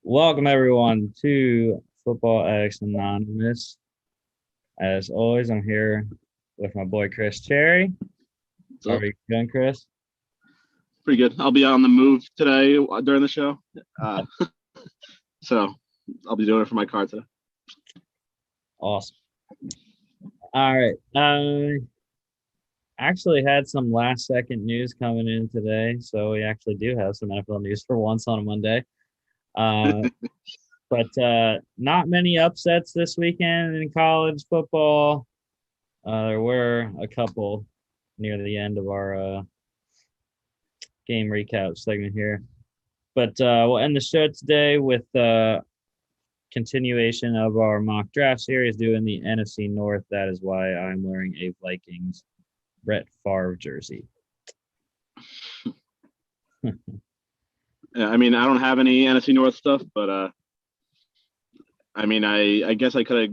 Welcome everyone to Football Addicts Anonymous. As always, I'm here with my boy Chris Cherry. How So are you doing, Chris? pretty good. I'll be on the move today during the show, so I'll be doing it for my car today. Awesome. All right. Actually had some last second news coming in today, so we actually do have some NFL news for once on a Monday. But not many upsets this weekend in college football. There were a couple near the end of our game recap segment here. But we'll end the show today with continuation of our mock draft series doing the NFC North. That is why I'm wearing a Vikings Brett Favre jersey. Yeah, I mean, I don't have any NFC North stuff, but I guess I could have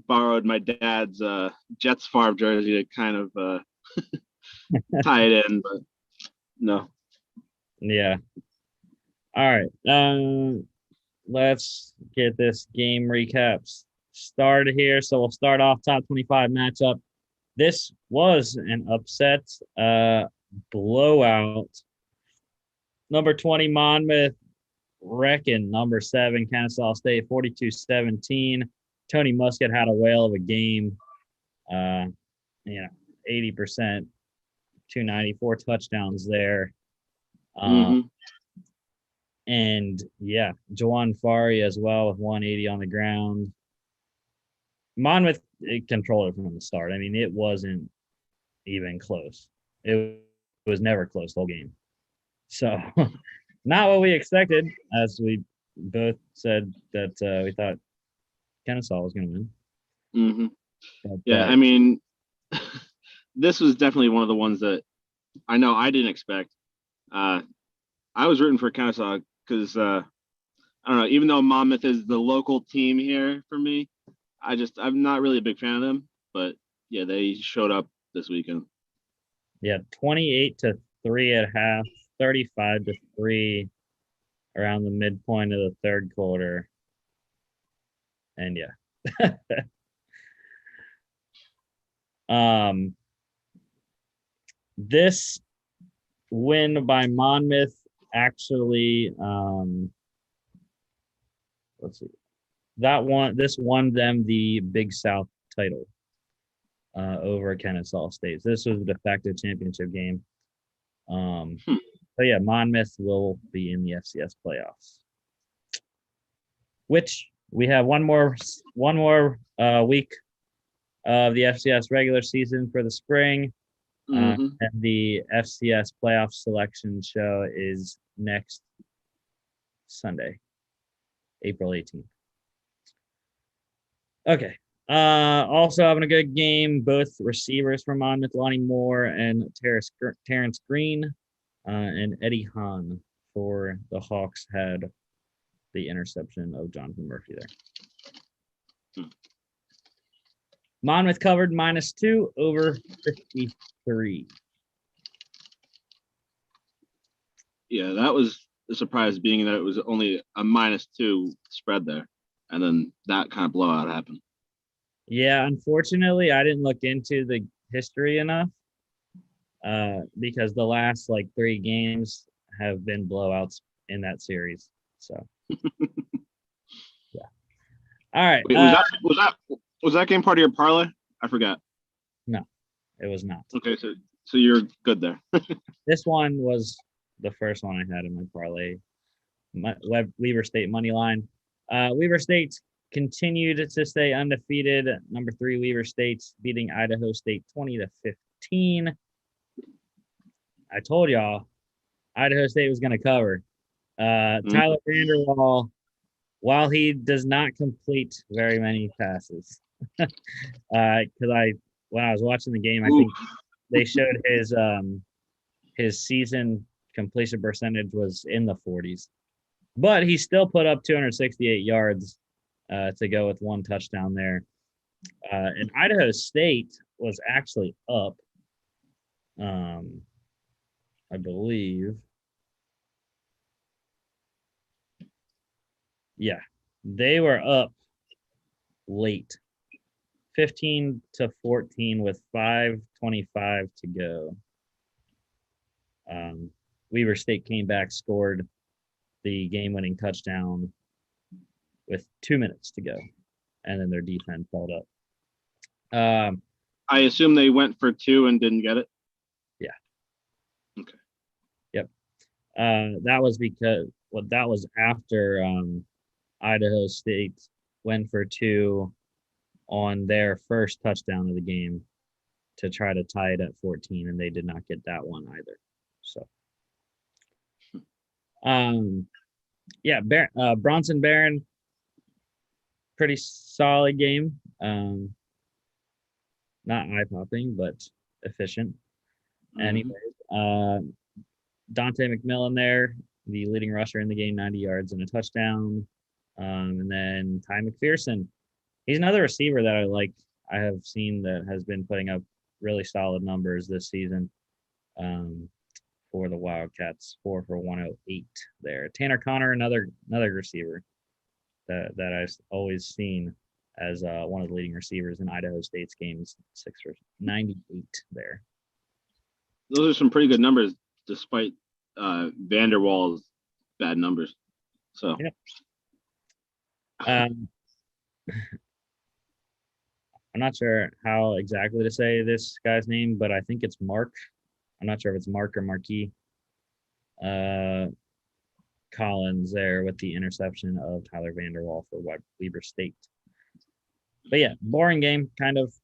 borrowed my dad's Jets Favre jersey to kind of tie it in, but no. Yeah. All right. Let's get this game recaps started here. So we'll start off top 25 matchup. This was an upset blowout. Number 20 Monmouth wrecking number 7 Kennesaw State 42-17. Tony Muskett had a whale of a game. 80%, 294 touchdowns there. And yeah, Jawan Fari as well with 180 on the ground. Monmouth controlled it from the start. I mean, it wasn't even close. It was never close the whole game. So, not what we expected, as we both said that we thought Kennesaw was going to win. Mm-hmm. But, yeah, I mean, this was definitely one of the ones that I know I didn't expect. I was rooting for Kennesaw because I don't know, even though Monmouth is the local team here for me, I'm not really a big fan of them. But yeah, they showed up this weekend. Yeah, 28-3 at half, 35-3 around the midpoint of the third quarter. And yeah. This win by Monmouth actually let's see. This won them the Big South title over Kennesaw State. So this was the de facto championship game. So yeah, Monmouth will be in the FCS playoffs. Which we have one more week of the FCS regular season for the spring. And the FCS playoff selection show is next Sunday, April 18th. Okay. Also having a good game, both receivers from Monmouth, Lonnie Moore and Terrence Green, and Eddie Hahn for the Hawks had the interception of Jonathan Murphy there. Monmouth covered -2 over 53. Yeah, that was a surprise, being that it was only a -2 spread there, and then that kind of blowout happened. Yeah, unfortunately, I didn't look into the history enough because the last 3 games have been blowouts in that series. So, yeah. All right. Wait, was that game part of your parlay? I forgot. No, it was not. Okay, so you're good there. This one was the first one I had in my parlay. Weber State money line. Weber State continued to stay undefeated. Number 3 Weber State beating Idaho State 20-15. I told y'all Idaho State was going to cover. Tyler Vanderwall, while he does not complete very many passes, because when I was watching the game, I think they showed his season completion percentage was in the 40s, but he still put up 268 yards to go with 1 touchdown there. And Idaho State was actually up, I believe. Yeah, they were up late, 15-14 with 5:25 to go. Weber State came back, scored the game-winning touchdown with 2 minutes to go, and then their defense held up. I assume they went for 2 and didn't get it. Yeah. Okay. Yep. That was that was after Idaho State went for 2 on their first touchdown of the game to try to tie it at 14, and they did not get that one either. So, yeah, Bronson Barron, pretty solid game. Not eye-popping, but efficient. Anyways, Dante McMillan there, the leading rusher in the game, 90 yards and a touchdown. And then Ty McPherson. He's another receiver that I like. I have seen that has been putting up really solid numbers this season for the Wildcats. 4 for 108 there. Tanner Connor, another receiver that I've always seen as one of the leading receivers in Idaho State's games. 6 for 98 there. Those are some pretty good numbers, despite Vanderwall's bad numbers. So, yep. I'm not sure how exactly to say this guy's name, but I think it's Mark. I'm not sure if it's Mark or Marquis Collins there with the interception of Tyler Vanderwall for Weber State. But yeah, boring game, kind of.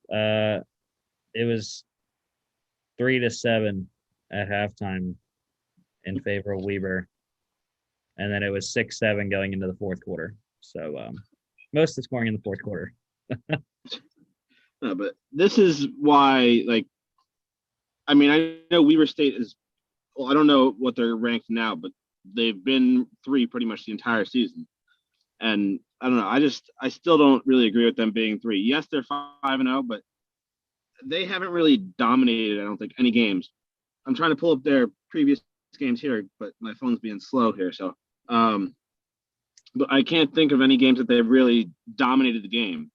It was 3-7 at halftime in favor of Weber, and then it was 6-7 going into the fourth quarter. So most of the scoring in the fourth quarter. No, but this is why, like, I mean, I know Weber State is, well, I don't know what they're ranked now, but they've been 3 pretty much the entire season. And I don't know, I still don't really agree with them being 3. Yes, they're 5-0, but they haven't really dominated, I don't think, any games. I'm trying to pull up their previous games here, but my phone's being slow here. So, but I can't think of any games that they've really dominated the game.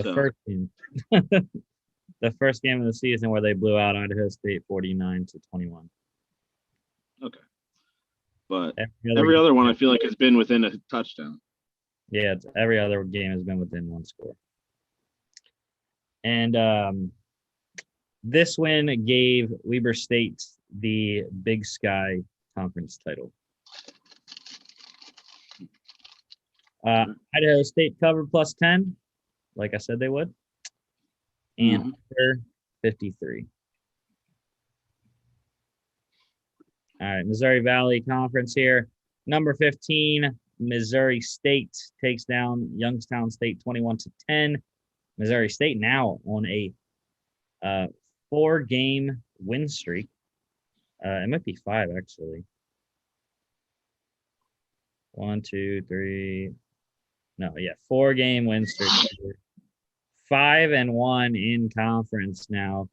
First game. The first game of the season where they blew out Idaho State 49-21. Okay. But every other one I feel like has been within a touchdown. Yeah, every other game has been within 1 score. And this win gave Weber State the Big Sky Conference title. Idaho State covered +10, like I said they would, and 53. All right, Missouri Valley Conference here. Number 15, Missouri State takes down Youngstown State 21-10. Missouri State now on a 4-game win streak. It might be 5, actually. 1, 2, 3. No, yeah, 4-game win streak. 5-1 in conference now.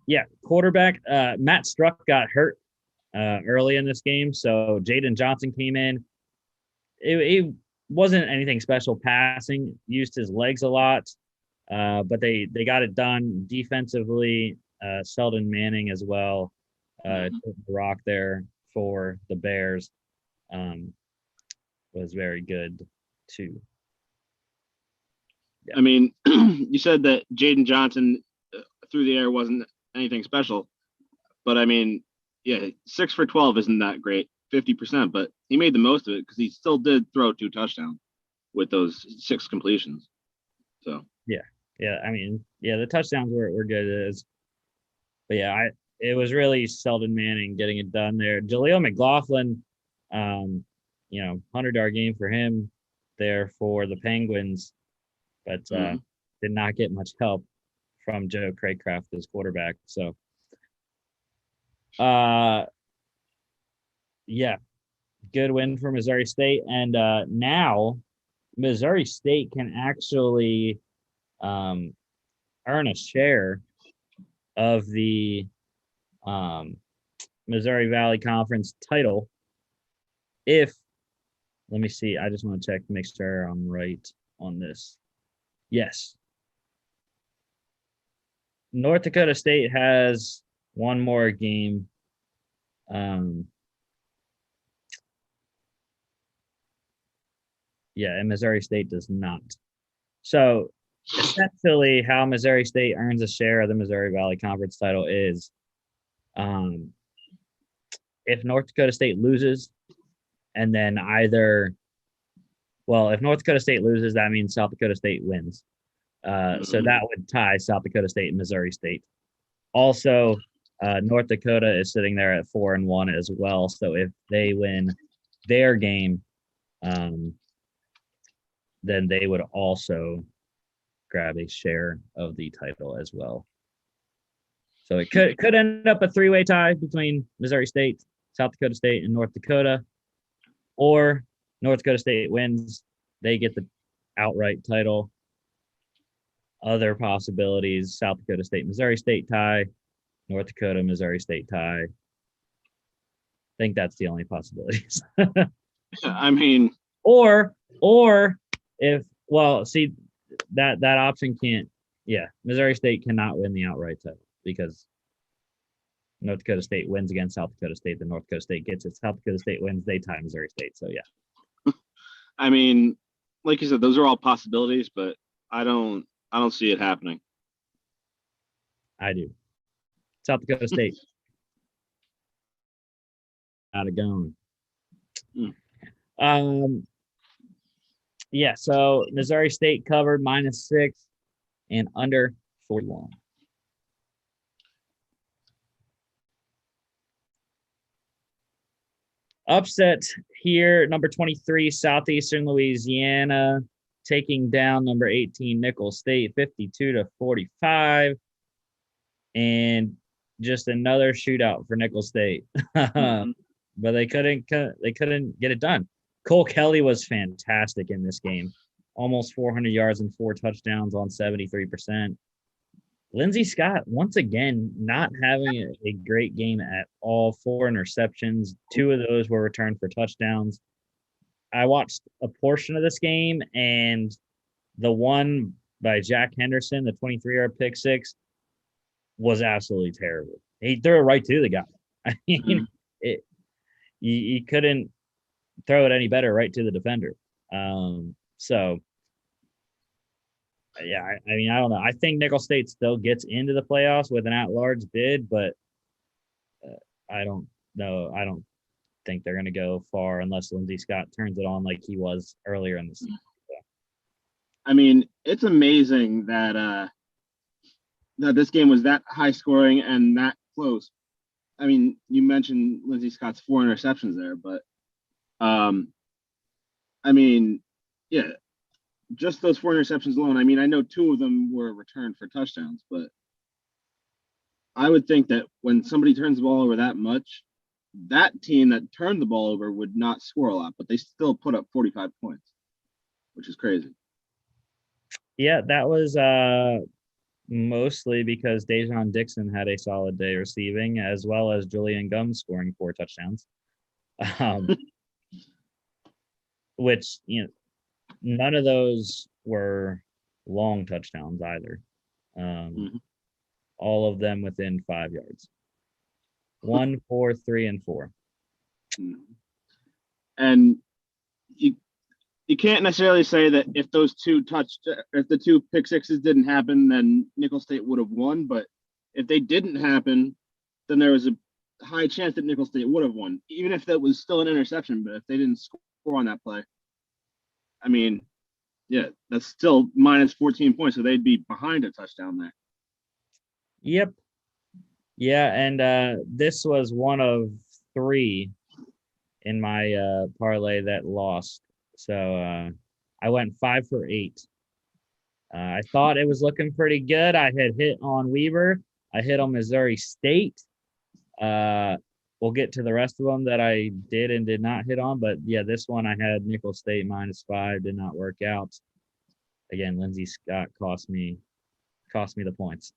Yeah, quarterback Matt Struck got hurt early in this game, so Jaden Johnson came in. It wasn't anything special passing, used his legs a lot, but they got it done defensively. Sheldon Manning as well took the rock there for the Bears. Was very good too. Yeah. I mean, you said that Jaden Johnson through the air wasn't anything special, but I mean, yeah, 6 for 12 isn't that great, 50%, but he made the most of it because he still did throw 2 touchdowns with those 6 completions. So yeah, I mean, yeah, the touchdowns were good, but yeah, it was really Sheldon Manning getting it done there. Jaleel McLaughlin, 100-yard game for him there for the Penguins, but did not get much help from Joe Craycraft as quarterback. So, yeah, good win for Missouri State. And now Missouri State can actually earn a share of the Missouri Valley Conference title if let me see. I just want to check to make sure I'm right on this. Yes. North Dakota State has one more game. Yeah, and Missouri State does not. So essentially, how Missouri State earns a share of the Missouri Valley Conference title is if North Dakota State loses, and then if North Dakota State loses, that means South Dakota State wins. So that would tie South Dakota State and Missouri State. Also, North Dakota is sitting there at 4-1 as well. So if they win their game, then they would also grab a share of the title as well. So it could end up a 3-way tie between Missouri State, South Dakota State, and North Dakota, or North Dakota State wins, they get the outright title. Other possibilities: South Dakota State, Missouri State tie, North Dakota, Missouri State tie. I think that's the only possibilities. I mean, or if that option can't. Yeah, Missouri State cannot win the outright title because North Dakota State wins against South Dakota State. Then North Dakota State gets it. South Dakota State wins. They tie Missouri State. So yeah. I mean, like you said, those are all possibilities, but I don't see it happening. I do. South Dakota State. Got it going. Yeah, so Missouri State covered -6 and under 41. Upset here, number 23, Southeastern Louisiana, taking down number 18, Nicholls State, 52-45. And just another shootout for Nicholls State. But they couldn't get it done. Cole Kelly was fantastic in this game. Almost 400 yards and 4 touchdowns on 73%. Lindsey Scott, once again, not having a great game at all. 4 interceptions. 2 of those were returned for touchdowns. I watched a portion of this game, and the one by Jack Henderson, the 23-yard pick six, was absolutely terrible. He threw it right to the guy. I mean, you couldn't throw it any better right to the defender. So, yeah, I mean, I don't know. I think Nicholls State still gets into the playoffs with an at-large bid, but I don't know. I don't think they're going to go far unless Lindsey Scott turns it on like he was earlier in the season. So. I mean, it's amazing that that this game was that high scoring and that close. I mean, you mentioned Lindsey Scott's 4 interceptions there, but I mean, yeah, just those 4 interceptions alone. I mean, I know 2 of them were returned for touchdowns, but I would think that when somebody turns the ball over that much, that team that turned the ball over would not score a lot, but they still put up 45 points, which is crazy. Yeah, that was mostly because Dejon Dixon had a solid day receiving, as well as Julian Gums scoring 4 touchdowns. Which, none of those were long touchdowns either. All of them within 5 yards. 1, 4, 3, and 4. And you can't necessarily say that if the 2 pick sixes didn't happen, then Nicholls State would have won. But if they didn't happen, then there was a high chance that Nicholls State would have won, even if that was still an interception. But if they didn't score on that play, I mean, yeah, that's still minus 14 points. So they'd be behind a touchdown there. Yep. Yeah, and this was one of 3 in my parlay that lost. So I went 5 for 8. I thought it was looking pretty good. I had hit on Weber. I hit on Missouri State. We'll get to the rest of them that I did and did not hit on. But, yeah, this one I had Nicholls State -5. Did not work out. Again, Lindsey Scott cost me the points.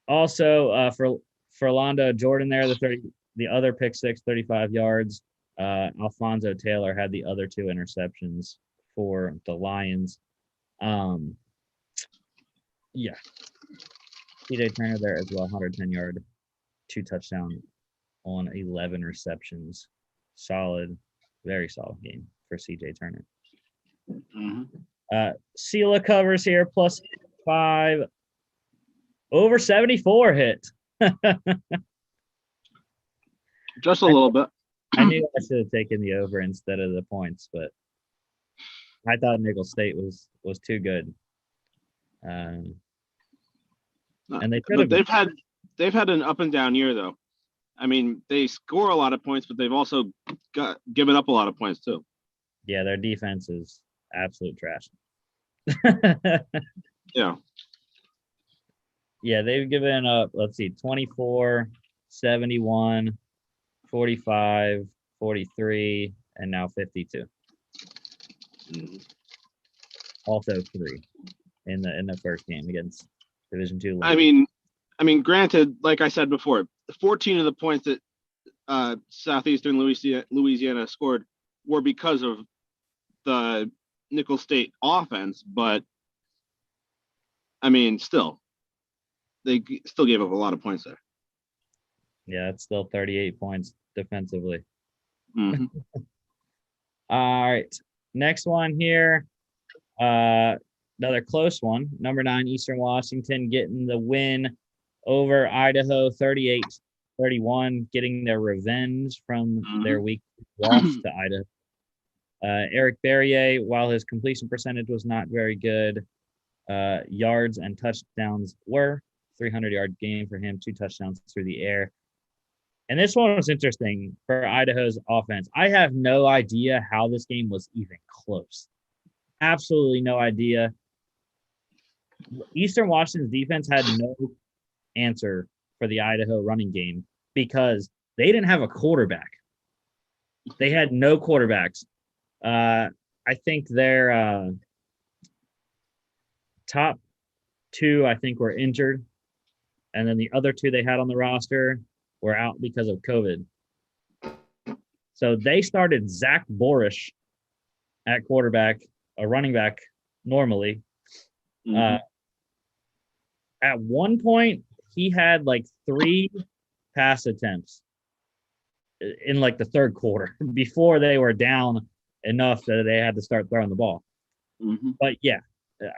Also, for Londo Jordan there, the the other pick six, 35 yards. Alfonso Taylor had the other two interceptions for the Lions. Yeah. CJ Turner there as well, 110-yard, 2 touchdown on 11 receptions. Solid, very solid game for CJ Turner. Sela covers here, +5. Over 74 hit. Just a little bit. I knew I should have taken the over instead of the points, but I thought Nicholls State was too good. And they've had an up and down year though. I mean, they score a lot of points, but they've also given up a lot of points too. Yeah, their defense is absolute trash. Yeah. Yeah, they've given up, 24, 71, 45, 43, and now 52. Also 3 in the first game against Division II. I mean, granted, like I said before, 14 of the points that Southeastern Louisiana scored were because of the Nicholls State offense, but I mean, they still gave up a lot of points there. Yeah, it's still 38 points defensively. Mm-hmm. All right, next one here. Another close one. Number 9, Eastern Washington getting the win over Idaho, 38-31, getting their revenge from their week loss to Idaho. Eric Berrier, while his completion percentage was not very good, yards and touchdowns were. 300-yard game for him, 2 touchdowns through the air. And this one was interesting for Idaho's offense. I have no idea how this game was even close. Absolutely no idea. Eastern Washington's defense had no answer for the Idaho running game because they didn't have a quarterback. They had no quarterbacks. I think their top 2, I think, were injured. And then the other 2 they had on the roster were out because of COVID. So they started Zach Borish at quarterback, a running back normally. At one point, he had 3 pass attempts in the third quarter before they were down enough that they had to start throwing the ball. But yeah,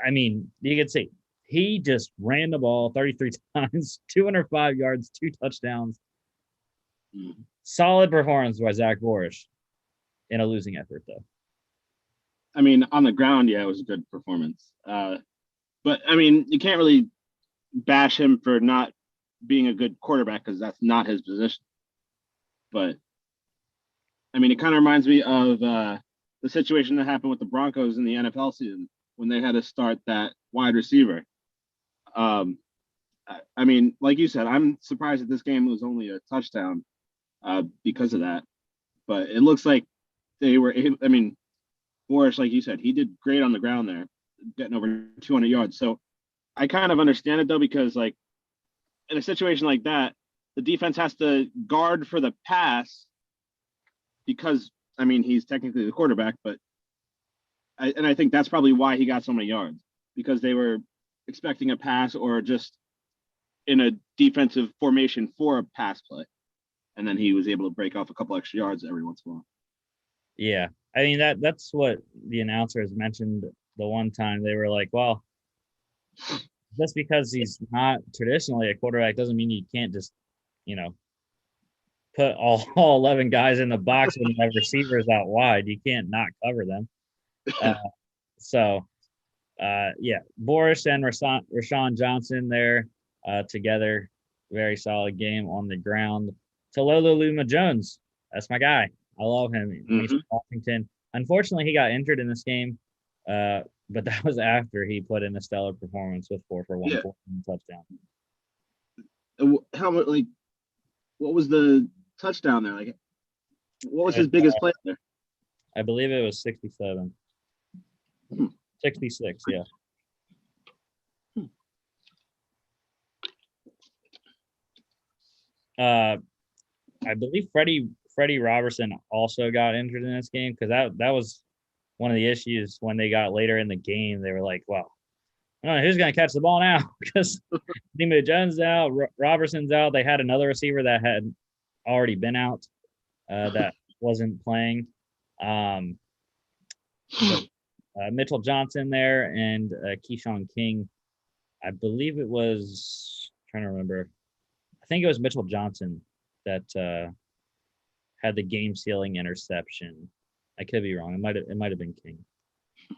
I mean, you can see he just ran the ball 33 times, 205 yards, 2 touchdowns. Solid performance by Zach Borish in a losing effort, though. I mean, on the ground, yeah, it was a good performance. But I mean, you can't really bash him for not being a good quarterback because that's not his position. But I mean, it kind of reminds me of the situation that happened with the Broncos in the NFL season when they had to start that wide receiver. I mean, like you said, I'm surprised that this game was only a touchdown because of that. But it looks like they were able, I mean, Borish, like you said, he did great on the ground there, getting over 200 yards. So I kind of understand it, though, because, in a situation like that, the defense has to guard for the pass because, I mean, he's technically the quarterback, but I think that's probably why he got so many yards, because they were expecting a pass or just in a defensive formation for a pass play. And then he was able to break off a couple extra yards every once in a while. Yeah. I mean, that's what the announcers mentioned the one time. They were like, well, just because he's not traditionally a quarterback doesn't mean you can't just, put all 11 guys in the box when you have receivers out wide. You can't not cover them. Yeah, Borish and Rashawn Johnson there together. Very solid game on the ground. Talolo Luma-Jones, that's my guy. I love him. He's from Washington. Unfortunately, he got injured in this game, but that was after he put in a stellar performance with 4 for 1 touchdown. How much? What was the touchdown there? What was his biggest play there? I believe it was 67. 66, yeah. I believe Freddie Robertson also got injured in this game because that was one of the issues when they got later in the game. They were like, well, I don't know who's going to catch the ball now because Nemo Jones out, Robertson's out. They had another receiver that had already been out that wasn't playing. Mitchell Johnson there and Keyshawn King. I believe it was, trying to remember. I think it was Mitchell Johnson that had the game-sealing interception. I could be wrong. It might have been King.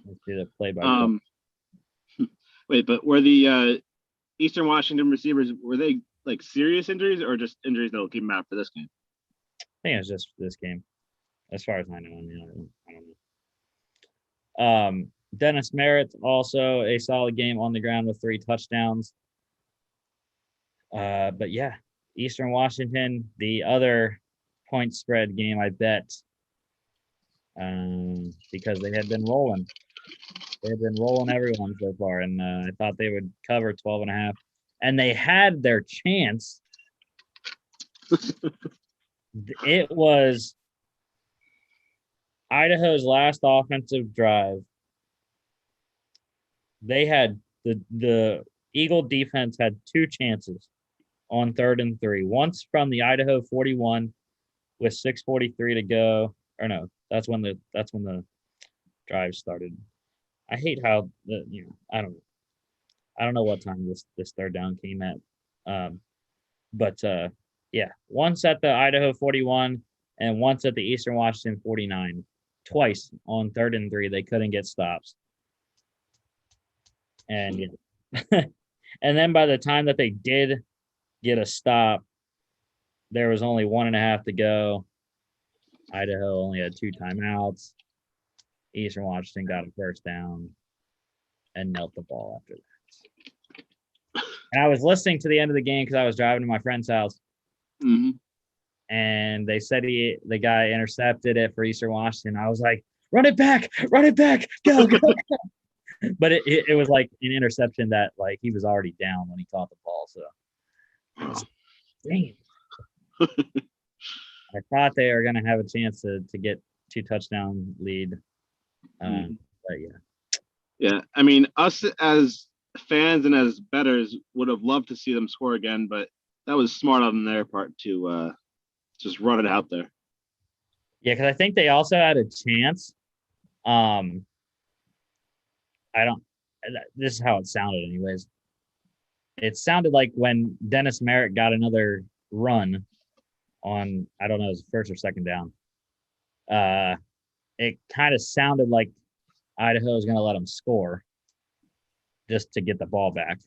Let's do the play-by-play. Wait, but were the Eastern Washington receivers, were they like serious injuries or just injuries that will keep them out for this game? I think it was just for this game, as far as I know. I don't know. Dennis Merritt, also a solid game on the ground with 3 touchdowns. But yeah, Eastern Washington, the other point spread game, I bet, because they had been rolling. They had been rolling everyone so far, and I thought they would cover 12.5. And they had their chance. It was Idaho's last offensive drive. They had the Eagle defense had 2 chances on 3rd and 3. Once from the Idaho 41 with 6:43 to go. Or no, that's when the drive started. I hate how I don't know what time this third down came at. Yeah, once at the Idaho 41 and once at the Eastern Washington 49. Twice on 3rd and 3, they couldn't get stops. And yeah. And then by the time that they did get a stop, there was only 1.5 to go. Idaho only had 2 timeouts. Eastern Washington got a first down and knelt the ball after that. And I was listening to the end of the game because I was driving to my friend's house. Mm-hmm. And they said the guy intercepted it for Eastern Washington. I was like, run it back, go. But it was like an interception that like he was already down when he caught the ball. So dang it. I thought they were gonna have a chance to get 2 touchdown lead. But yeah. Yeah. I mean, us as fans and as bettors would have loved to see them score again, but that was smart on their part to just run it out there. Yeah, because I think they also had a chance. This is how it sounded anyways. It sounded like when Dennis Merritt got another run on, I don't know, it was first or second down. It kind of sounded like Idaho was going to let them score just to get the ball back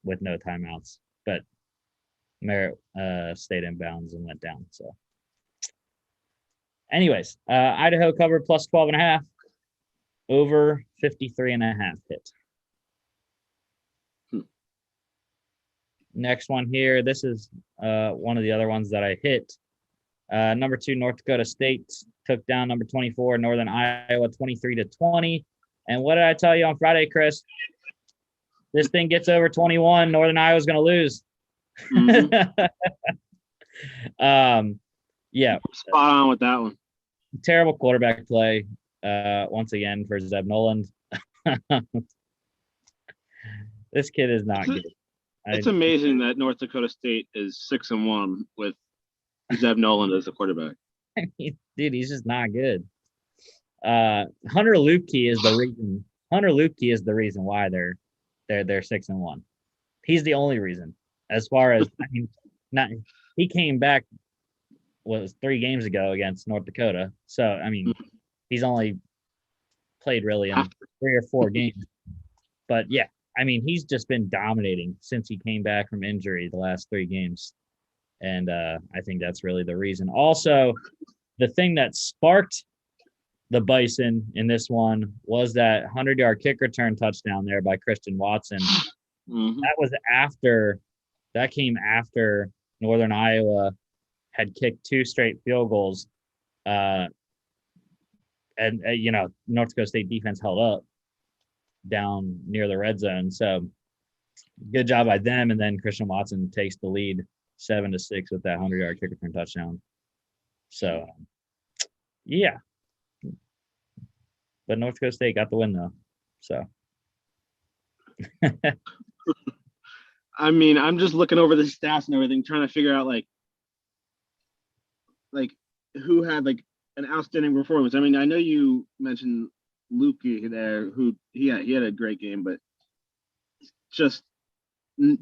with no timeouts. But Merritt stayed in bounds and went down. So anyways, Idaho covered plus 12.5. Over 53.5 hit. Next one here. This is one of the other ones that I hit. Number 2, North Dakota State took down number 24, Northern Iowa, 23-20. And what did I tell you on Friday, Chris? This thing gets over 21. Northern Iowa's going to lose. Mm-hmm. Yeah. Spot on with that one. Terrible quarterback play. Once again for Zeb Noland. This kid is not good. It's amazing that North Dakota State is 6-1 with Zeb Noland as the quarterback. I mean, dude, he's just not good. Hunter Lupke is the reason. Hunter Lupke is the reason why they're 6-1. He's the only reason. As far as he came back was 3 games ago against North Dakota. So I mean. He's only played really in 3 or 4 games. But, yeah, I mean, he's just been dominating since he came back from injury the last 3 games. And I think that's really the reason. Also, the thing that sparked the Bison in this one was that 100-yard kick return touchdown there by Christian Watson. Mm-hmm. That came after Northern Iowa had kicked 2 straight field goals. And North Dakota State defense held up down near the red zone. So good job by them. And then Christian Watson takes the lead 7-6 with that 100-yard kick return touchdown. So, yeah. But North Dakota State got the win, though. So. I mean, I'm just looking over the stats and everything, trying to figure out like who had like an outstanding performance. I mean, I know you mentioned Lukey there, who he had a great game, but just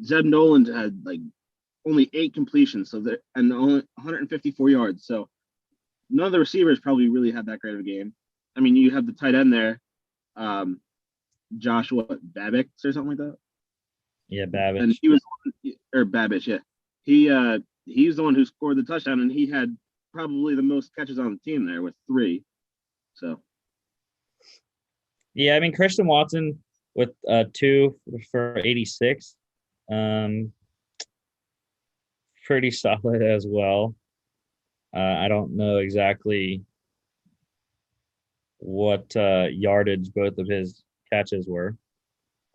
Zeb Nolan had like only 8 completions, and only 154 yards. So none of the receivers probably really had that great of a game. I mean, you have the tight end there, Joshua Babbage or something like that. Yeah, Babbage. And he was, or Babbage, yeah. He's the one who scored the touchdown, and he had probably the most catches on the team there with 3. So. Yeah, I mean, Christian Watson with 2 for 86. Pretty solid as well. I don't know exactly what yardage both of his catches were.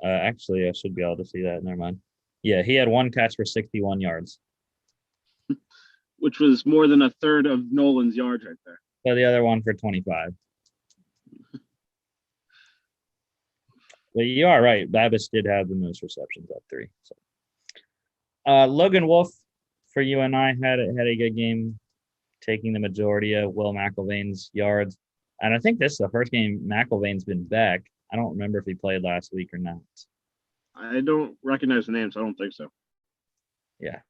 Actually, I should be able to see that. Never mind. Yeah, he had 1 catch for 61 yards. Which was more than a third of Nolan's yards right there. So the other one for 25. But you are right. Babbage did have the most receptions at 3. So. Logan Wolf for UNI had a good game, taking the majority of Will McElvain's yards. And I think this is the first game McElvain's been back. I don't remember if he played last week or not. I don't recognize the name, so I don't think so. Yeah,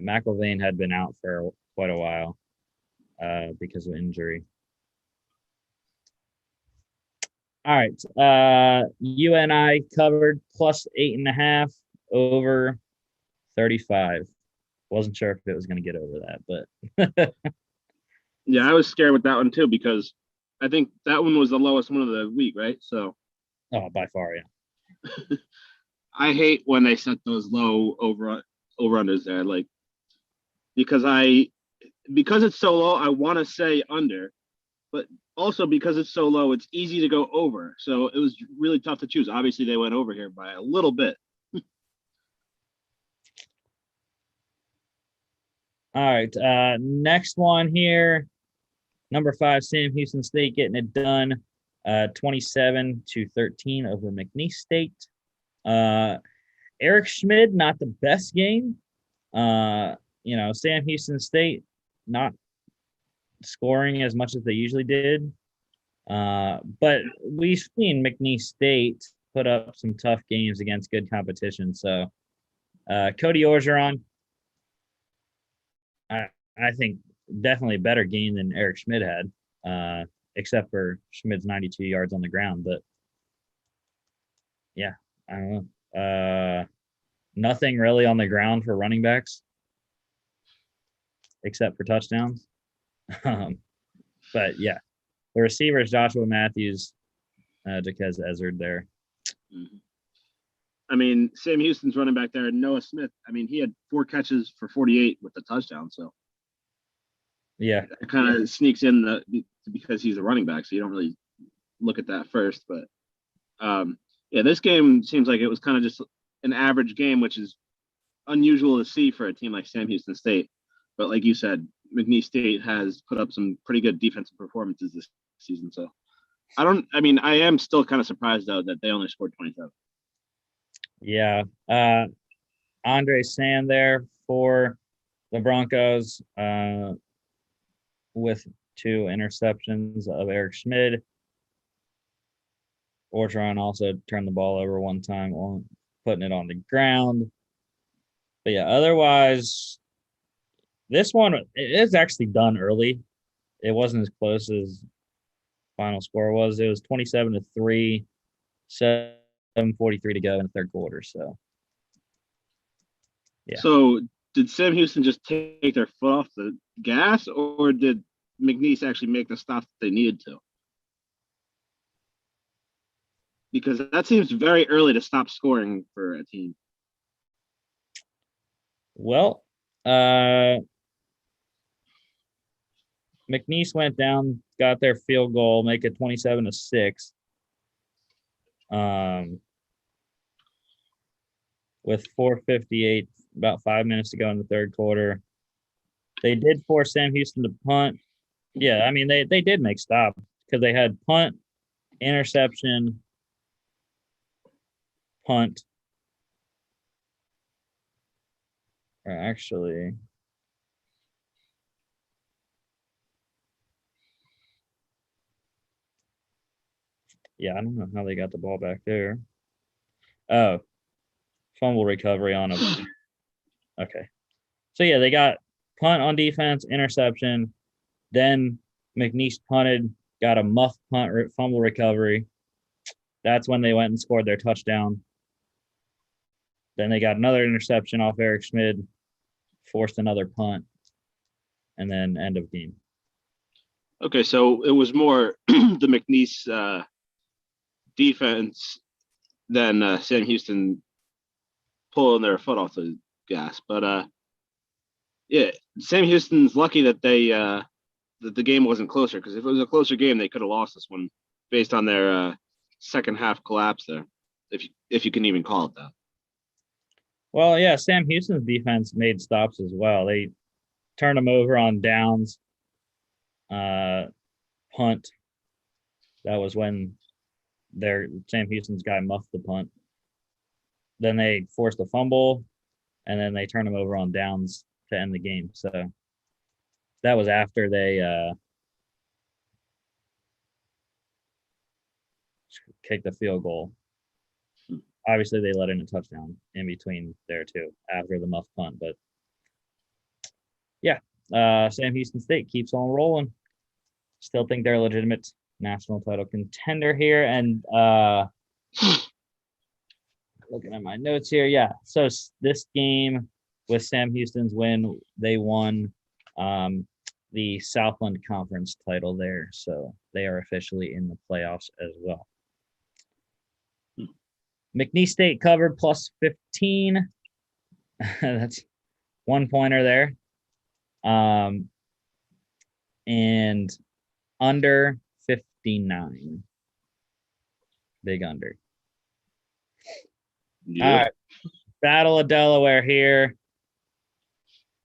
McElvain had been out for quite a while because of injury. All right, UNI covered plus 8.5 over 35. Wasn't sure if it was going to get over that, but yeah, I was scared with that one too because I think that one was the lowest one of the week, right? So, by far, yeah. I hate when they set those low over-unders there, like because it's so low, I want to say under, but also because it's so low, it's easy to go over. So it was really tough to choose. Obviously, they went over here by a little bit. All right, next one here. Number 5, Sam Houston State getting it done, 27-13 over McNeese State. Eric Schmid, not the best game. Sam Houston State not scoring as much as they usually did. But we've seen McNeese State put up some tough games against good competition. So Cody Orgeron, I think definitely a better game than Eric Schmid had, except for Schmid's 92 yards on the ground. But yeah, I don't know. Nothing really on the ground for running backs, except for touchdowns. But yeah, the receivers, Joshua Matthews, Jaquez Ezard there. I mean, Sam Houston's running back there, Noah Smith. I mean, he had 4 catches for 48 with the touchdown. So yeah, it kind of sneaks in because he's a running back, so you don't really look at that first. But yeah, this game seems like it was kind of just an average game, which is unusual to see for a team like Sam Houston State. But like you said, McNeese State has put up some pretty good defensive performances this season. So I am still kind of surprised though that they only scored 27. Yeah. Andre Sand there for the Broncos with 2 interceptions of Eric Schmid. Orgeron also turned the ball over one time, putting it on the ground. But yeah, otherwise, this one is actually done early. It wasn't as close as final score was. It was 27-3, 7:43 to go in the third quarter. So, yeah. So, did Sam Houston just take their foot off the gas, or did McNeese actually make the stop that they needed to? Because that seems very early to stop scoring for a team. Well, McNeese went down, got their field goal, make it 27-6. With 4:58 about 5 minutes to go in the third quarter. They did force Sam Houston to punt. Yeah, I mean, they did make stops because they had punt, interception, punt. Or actually, yeah, I don't know how they got the ball back there. Oh, fumble recovery on a. Okay. So, yeah, they got punt on defense, interception. Then McNeese punted, got a muff punt, fumble recovery. That's when they went and scored their touchdown. Then they got another interception off Eric Schmid, forced another punt, and then end of game. Okay, so it was more the McNeese defense than Sam Houston pulling their foot off the gas. But yeah, Sam Houston's lucky that that the game wasn't closer, because if it was a closer game, they could have lost this one based on their second half collapse there, if you can even call it that. Well, yeah, Sam Houston's defense made stops as well. They turned them over on downs, punt. That was when Sam Houston's guy muffed the punt. Then they forced a fumble, and then they turned them over on downs to end the game. So that was after they kicked the field goal. Obviously, they let in a touchdown in between there too after the muff punt. But yeah, Sam Houston State keeps on rolling. Still think they're a legitimate national title contender here. And looking at my notes here, yeah. So this game with Sam Houston's win, they won the Southland Conference title there. So they are officially in the playoffs as well. McNeese State covered plus 15. That's 1 pointer there. And under 59. Big under. Yep. All right. Battle of Delaware here.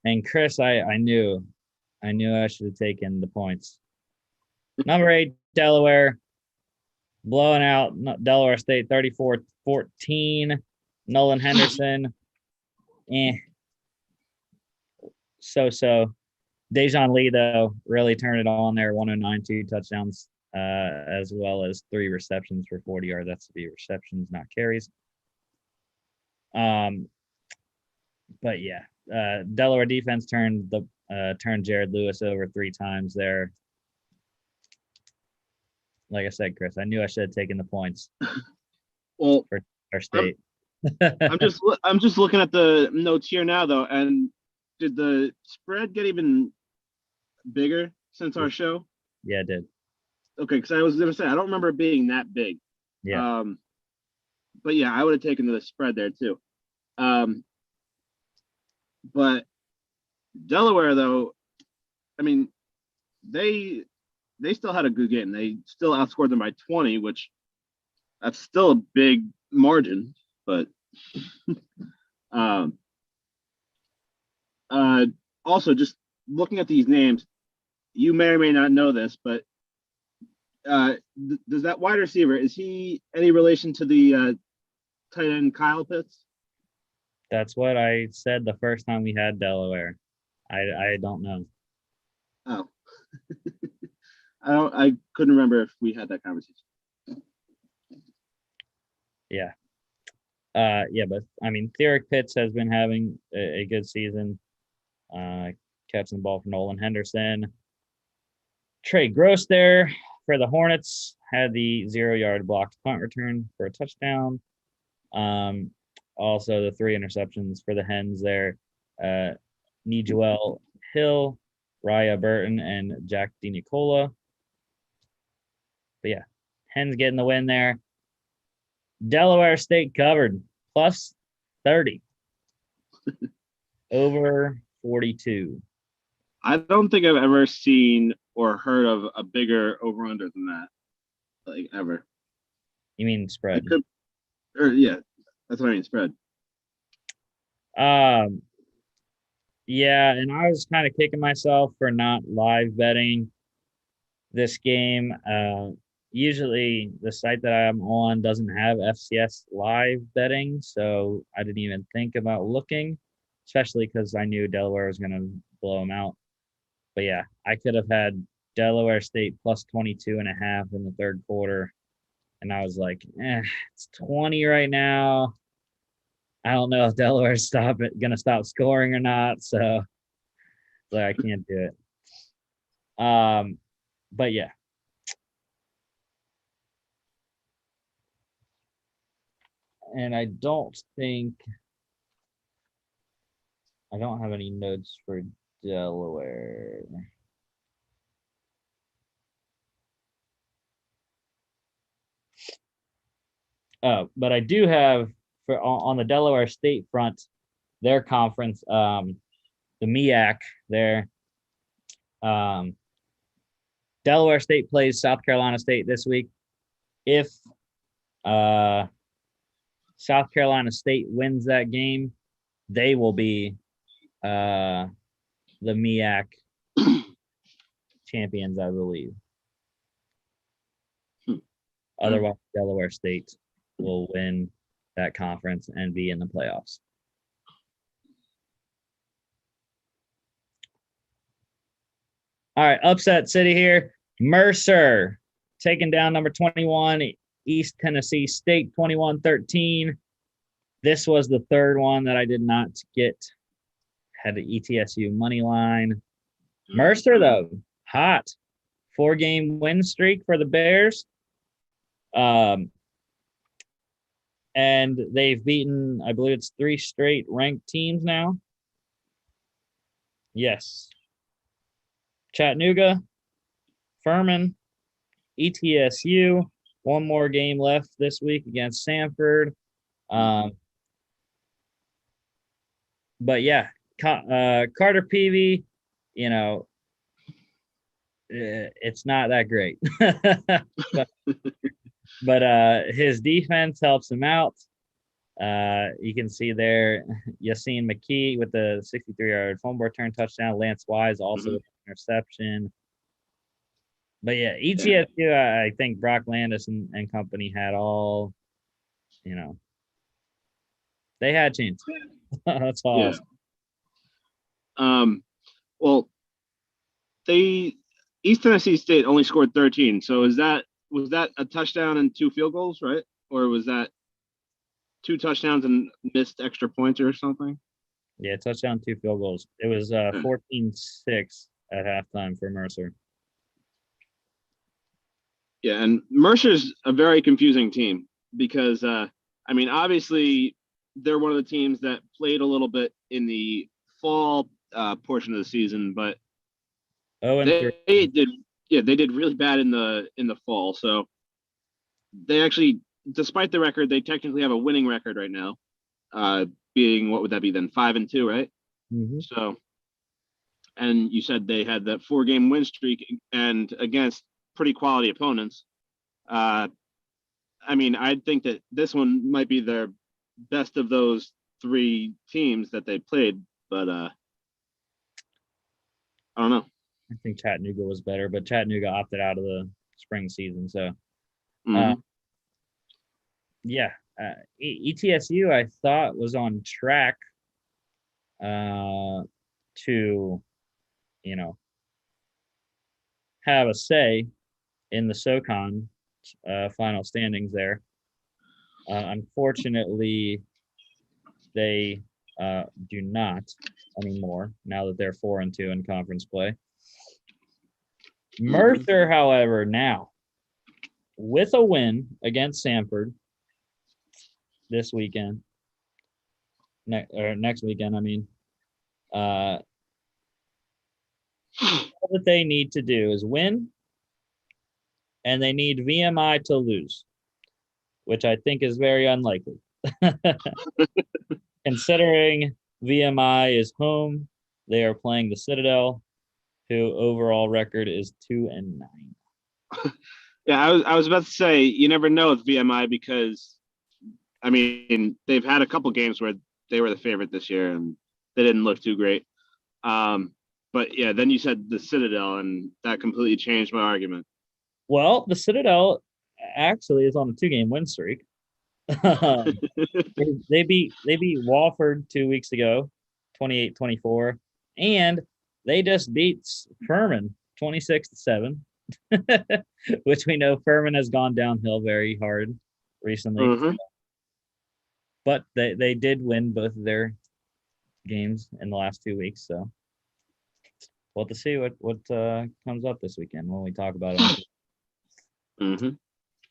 And Chris, I knew I should have taken the points. Number 8, Delaware. Blowing out Delaware State 34-14. Nolan Henderson. So. Dejon Lee, though, really turned it on there. 109, 2 touchdowns, as well as 3 receptions for 40 yards. That's to be receptions, not carries. But yeah, Delaware defense turned Jared Lewis over 3 times there. Like I said, Chris, I knew I should have taken the points. Well, for our state. I'm just looking at the notes here now, though, and did the spread get even bigger since our show? Yeah, it did. Okay, because I was gonna say I don't remember it being that big. Yeah. But yeah, I would have taken the spread there too. But Delaware, though, I mean, they still had a good game. They still outscored them by 20, which that's still a big margin. But also, just looking at these names, you may or may not know this, but does that wide receiver, is he any relation to the tight end Kyle Pitts? That's what I said the first time we had Delaware. I don't know. Oh. I couldn't remember if we had that conversation. Yeah. Yeah, but I mean, Theoric Pitts has been having a good season, catching the ball for Nolan Henderson. Trey Gross there for the Hornets had the 0-yard blocked punt return for a touchdown. Also the 3 interceptions for the Hens there. Nijuel Hill, Raya Burton, and Jack DiNicola. But yeah, Hens getting the win there. Delaware State covered plus 30 over 42. I don't think I've ever seen or heard of a bigger over under than that, like ever. You mean spread? Yeah, that's what I mean, spread. Yeah, and I was kind of kicking myself for not live betting this game. Usually the site that I'm on doesn't have FCS live betting, so I didn't even think about looking, especially because I knew Delaware was going to blow them out. But yeah, I could have had Delaware State plus 22.5 in the third quarter. And I was like, it's 20 right now. I don't know if Delaware's gonna stop scoring or not. So like I can't do it. But yeah. And I don't have any notes for Delaware. But I do have on the Delaware State front, their conference, the MEAC there. Delaware State plays South Carolina State this week. If South Carolina State wins that game, they will be the MEAC champions, I believe. Otherwise, Delaware State will win that conference and be in the playoffs. All right, upset city here. Mercer taking down number 21, East Tennessee State, 21-13. This was the third one that I did not get. Had the ETSU money line. Mercer, though, hot. 4-game win streak for the Bears. And they've beaten, I believe it's 3 straight ranked teams now. Yes. Chattanooga, Furman, ETSU. One more game left this week against Sanford. But yeah, Carter Peavy, it's not that great. but his defense helps him out. You can see there Yassine McKee with the 63-yard fumble return touchdown. Lance Wise also with an interception. But yeah, ETSU, I think Brock Landis and company had all, they had chance. That's all. Yeah. Well, East Tennessee State only scored 13. So was that a touchdown and 2 field goals, right? Or was that 2 touchdowns and missed extra points or something? Yeah, touchdown, 2 field goals. It was 14-6 at halftime for Mercer. Yeah, and Mercer's a very confusing team because, obviously they're one of the teams that played a little bit in the fall portion of the season, but they did really bad in the fall. So they actually, despite the record, they technically have a winning record right now, being, what would that be then, 5-2, right? Mm-hmm. So, and you said they had that 4-game win streak and against pretty quality opponents. I think that this one might be their best of those 3 teams that they played, but I don't know. I think Chattanooga was better, but Chattanooga opted out of the spring season. So, ETSU I thought was on track to, have a say in the SoCon final standings there. Unfortunately, they do not anymore now that they're 4-2 in conference play. Mercer, however, now with a win against Sanford this weekend, next weekend, all that they need to do is win, and they need VMI to lose, which I think is very unlikely. Considering VMI is home, they are playing the Citadel, who overall record is 2-9. Yeah, I was about to say, you never know with VMI because, they've had a couple games where they were the favorite this year, and they didn't look too great. But yeah, then you said the Citadel, and that completely changed my argument. Well, the Citadel actually is on a 2-game win streak. They beat Wofford 2 weeks ago, 28-24, and they just beat Furman 26-7, which we know Furman has gone downhill very hard recently. Mm-hmm. But they did win both of their games in the last 2 weeks, so we'll have to see what comes up this weekend when we talk about it. Mm-hmm.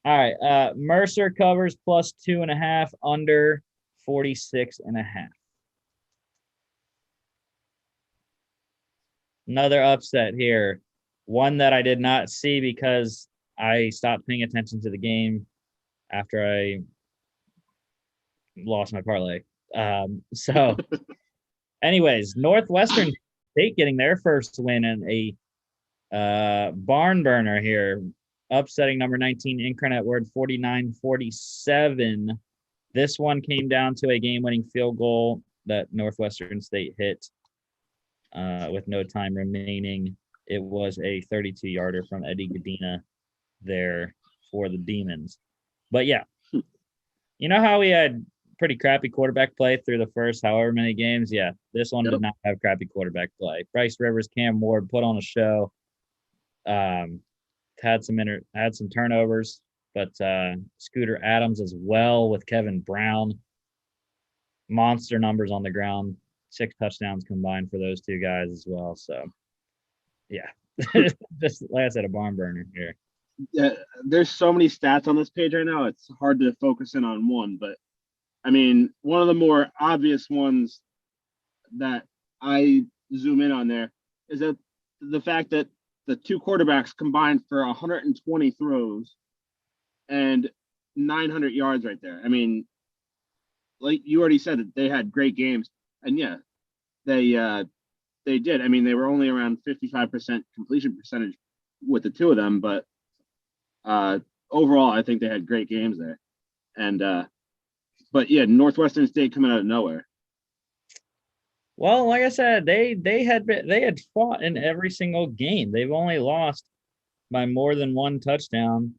All right. Mercer covers plus 2.5 under 46.5. Another upset here. One that I did not see because I stopped paying attention to the game after I lost my parlay. So anyways, Northwestern State getting their first win in a barn burner here, upsetting number 19 Incarnate Word 49-47. This one came down to a game-winning field goal that Northwestern State hit with no time remaining. It was a 32-yarder from Eddie Godina there for the Demons. But yeah, you know how we had pretty crappy quarterback play through the first however many games? Yeah, this one did not have crappy quarterback play. Bryce Rivers, Cam Ward put on a show. Had some turnovers, but Scooter Adams as well with Kevin Brown. Monster numbers on the ground. 6 touchdowns combined for those two guys as well. So, yeah, just like I said, a barn burner here. Yeah, there's so many stats on this page right now. It's hard to focus in on one, but I mean, one of the more obvious ones that I zoom in on there is that the fact that the two quarterbacks combined for 120 throws and 900 yards right there. I mean, like you already said, that they had great games, and yeah, they did. I mean, they were only around 55% completion percentage with the two of them, but overall, I think they had great games there. And but yeah, Northwestern State coming out of nowhere. Well, like I said, they had fought in every single game. They've only lost by more than one touchdown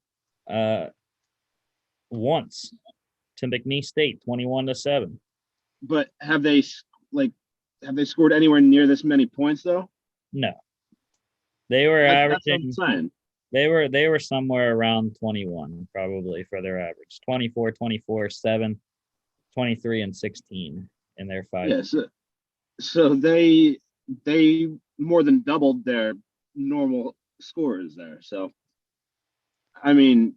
once to McNeese State, 21-7. But have they scored anywhere near this many points though? No. They were averaging. That's what I'm saying. They were somewhere around 21 probably for their average. 24, 24, 7, 23, and 16 in their 5. Yeah, so they more than doubled their normal scores there. So I mean,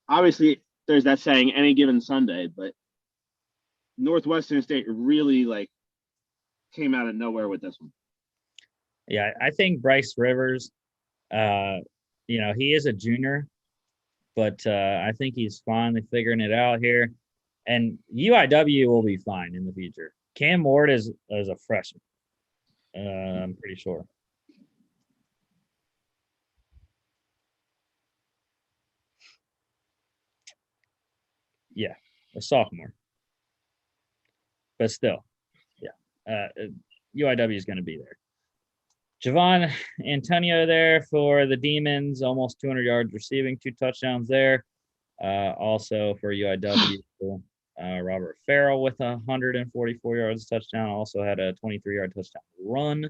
obviously there's that saying any given Sunday, but Northwestern State really came out of nowhere with this one. Yeah, I think Bryce Rivers, he is a junior, but I think he's finally figuring it out here. And UIW will be fine in the future. Cam Ward is a freshman. I'm pretty sure. Yeah, a sophomore. But still, yeah. UIW is going to be there. Javon Antonio there for the Demons, almost 200 yards receiving, 2 touchdowns there. Also for UIW, Robert Farrell with 144 yards touchdown, also had a 23-yard touchdown run.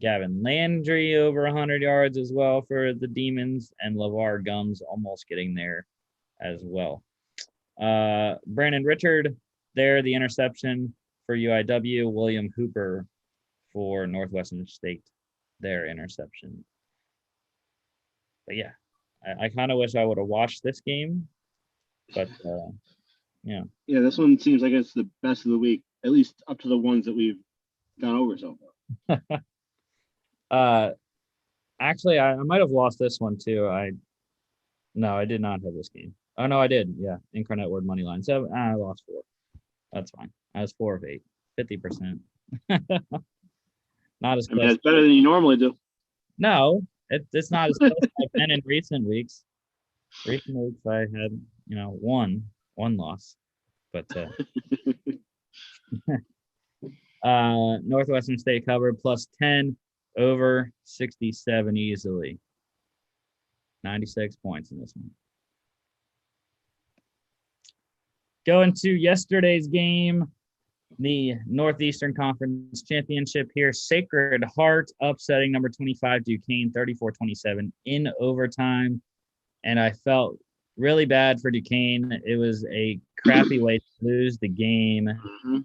Gavin Landry over 100 yards as well for the Demons, and LeVar Gums almost getting there as well. Brandon Richard there, the interception for UIW. William Hooper for Northwestern State, their interception. But yeah, I kind of wish I would have watched this game, but yeah. Yeah, this one seems like it's the best of the week, at least up to the ones that we've gone over so far. Actually, I might have lost this one too. No, I did not have this game. Oh no, I did. Yeah, Incarnate Word money line. So I lost 4. That's fine. I was 4 of 8, 50%. Not as close. I mean, it's better than you normally do. No, it's not as close as I've been in recent weeks. Recent weeks I had, one loss, but Northwestern State covered +10 over 67 easily. 96 points in this one. Going to yesterday's game, the Northeastern Conference Championship here. Sacred Heart upsetting number 25 Duquesne 34-27 in overtime. And I felt really bad for Duquesne. It was a crappy way to lose the game. Mm-hmm.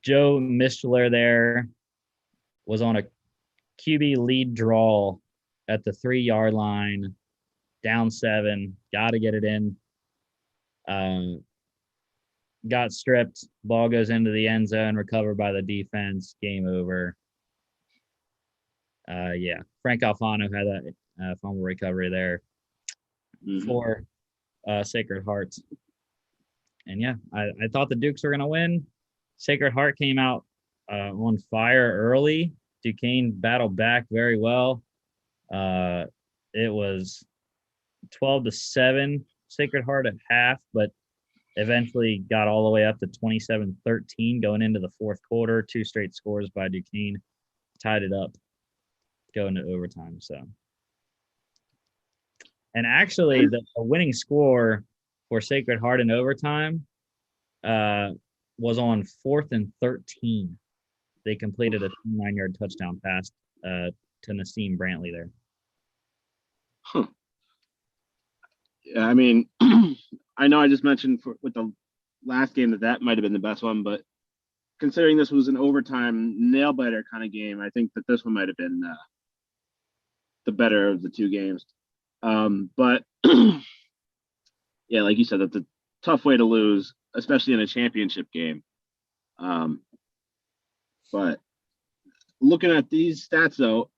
Joe Mishler there was on a QB lead draw at the 3-yard line, down 7, got to get it in. Got stripped. Ball goes into the end zone, recovered by the defense. Game over. Frank Alfano had that fumble recovery there for Sacred Heart. And yeah, I thought the Dukes were going to win. Sacred Heart came out on fire early. Duquesne battled back very well. It was 12-7 Sacred Heart at half, but eventually got all the way up to 27-13 going into the fourth quarter. 2 straight scores by Duquesne tied it up going to overtime. So, and actually the winning score for Sacred Heart in overtime was on 4th and 13. They completed a 9-yard touchdown pass to Nassim Brantley there. Huh. Yeah, I mean, I know I just mentioned with the last game that might have been the best one, but considering this was an overtime nail-biter kind of game, I think that this one might have been the better of the 2 games. But yeah, like you said, that's a tough way to lose, especially in a championship game. But looking at these stats, though,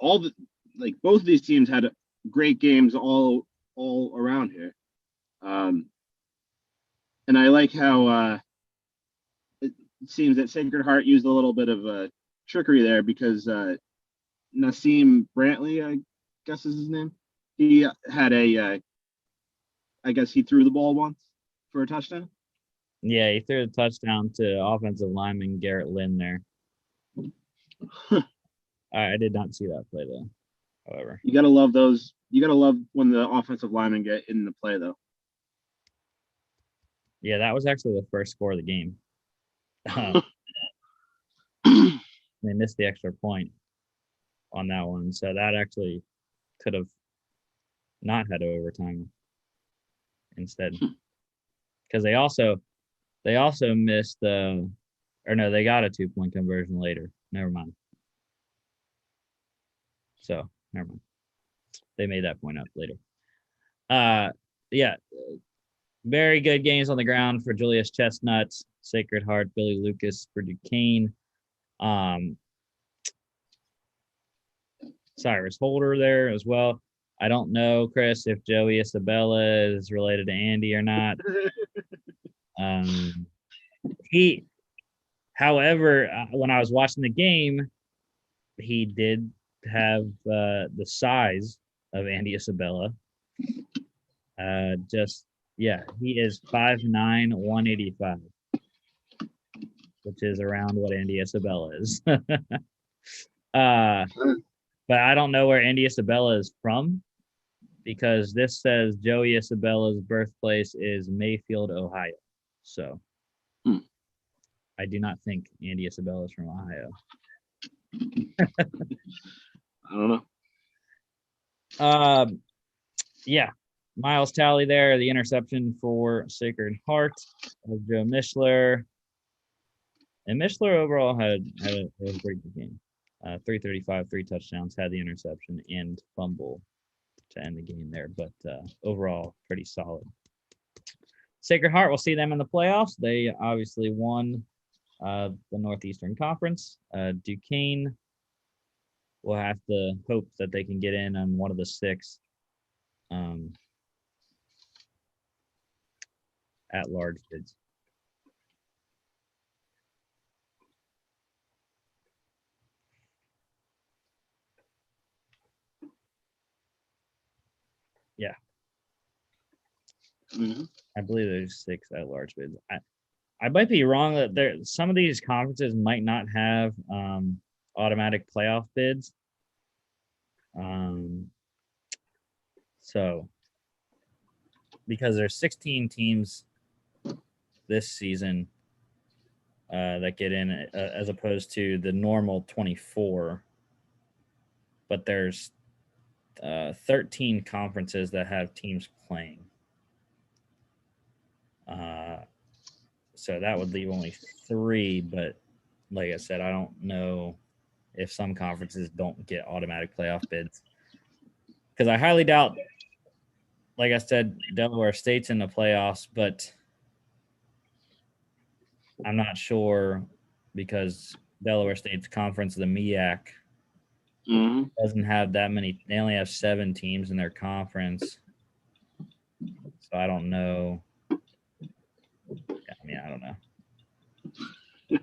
both of these teams had great games all around here. And I like how it seems that Sacred Heart used a little bit of trickery there because Nassim Brantley, I guess is his name. He had I guess he threw the ball once for a touchdown. Yeah, he threw a touchdown to offensive lineman Garrett Lynn there. I did not see that play though. However, you gotta love those. You gotta love when the offensive linemen get in the play though. Yeah, that was actually the first score of the game. They missed the extra point on that one, so that actually could have not had overtime instead, because they also missed they got a 2-point conversion later. Never mind. So never mind. They made that point up later. Yeah, very good games on the ground for Julius Chestnut, Sacred Heart, Billy Lucas for Duquesne. Cyrus Holder there as well. I don't know, Chris, if Joey Isabella is related to Andy or not. However, when I was watching the game, he did have the size of Andy Isabella. He is 5'9", 185, which is around what Andy Isabella is. But I don't know where Andy Isabella is from, because this says Joey Isabella's birthplace is Mayfield, Ohio. So I do not think Andy Isabella is from Ohio. I don't know. Yeah. Miles Talley there, the interception for Sacred Heart of Joe Mishler. And Mishler overall had a pretty good game. 335, 3 touchdowns, had the interception and fumble to end the game there, but overall pretty solid. Sacred Heart, we'll see them in the playoffs. They obviously won the Northeastern Conference. Duquesne will have to hope that they can get in on one of the 6 at-large bids. Yeah. I believe there's 6 at-large bids. I might be wrong that some of these conferences might not have automatic playoff bids. So because there's 16 teams this season that get in as opposed to the normal 24, but there's 13 conferences that have teams playing. So that would leave only 3, but like I said, I don't know if some conferences don't get automatic playoff bids. Because I highly doubt, like I said, Delaware State's in the playoffs, but I'm not sure because Delaware State's conference, the MEAC, doesn't have that many. They only have 7 teams in their conference. So I don't know. I don't know.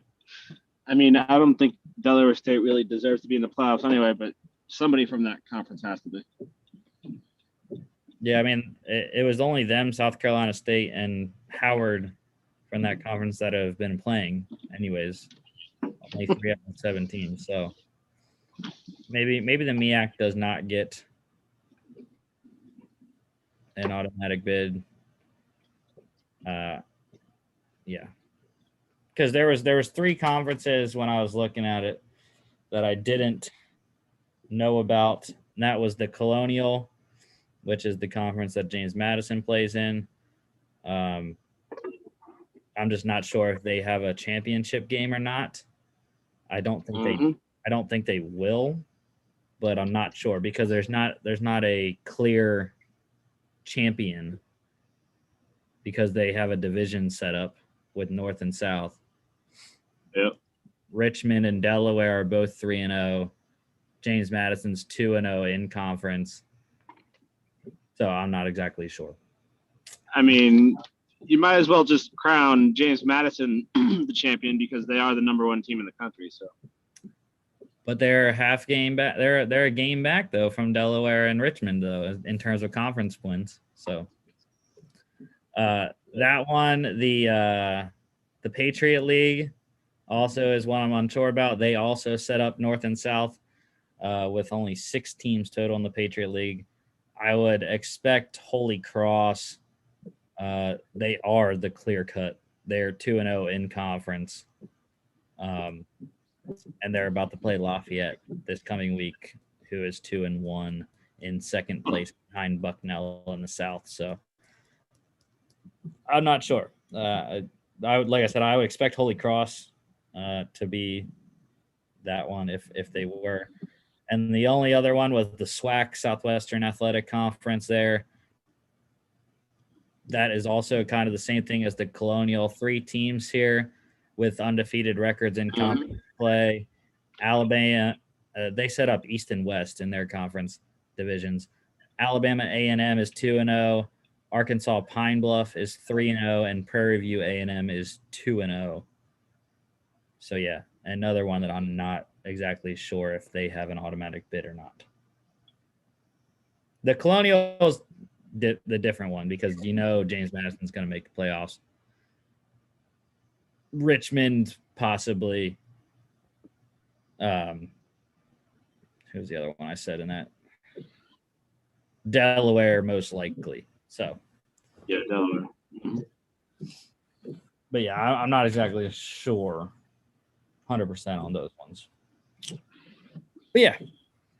I mean, I don't think Delaware State really deserves to be in the playoffs anyway, but somebody from that conference has to be. Yeah, I mean, it was only them, South Carolina State, and Howard from that conference that have been playing anyways. Only 3 out of 7 teams. So maybe the MEAC does not get an automatic bid. Yeah. Because there was 3 conferences when I was looking at it that I didn't know about. And that was the Colonial, which is the conference that James Madison plays in. I'm just not sure if they have a championship game or not. I don't think they will, but I'm not sure because there's not a clear champion because they have a division set up with North and South. Yep. Richmond and Delaware are both 3-0. James Madison's 2-0 in conference. So I'm not exactly sure. I mean, you might as well just crown James Madison the champion because they are the number 1 team in the country. So, but they're a half game back. They're a game back though from Delaware and Richmond though in terms of conference wins. So that one, the Patriot League also is one I'm unsure about. They also set up North and South with only 6 teams total in the Patriot League. I would expect Holy Cross. They are the clear cut. They're 2-0 in conference. And they're about to play Lafayette this coming week, who is 2-1 in second place behind Bucknell in the South. So I'm not sure. I would, like I said, I would expect Holy Cross to be that one if they were. And the only other one was the SWAC, Southwestern Athletic Conference there. That is also kind of the same thing as the Colonial. 3 teams here with undefeated records in conference play. Alabama, they set up East and West in their conference divisions. Alabama A&M is 2-0. Arkansas Pine Bluff is 3-0, and Prairie View A&M is 2-0. So yeah, another one that I'm not exactly sure if they have an automatic bid or not. The Colonials, the different one because James Madison's going to make the playoffs. Richmond possibly. Who's the other one I said in that? Delaware most likely. So yeah, Delaware. But yeah, I'm not exactly sure 100% on those ones. But yeah,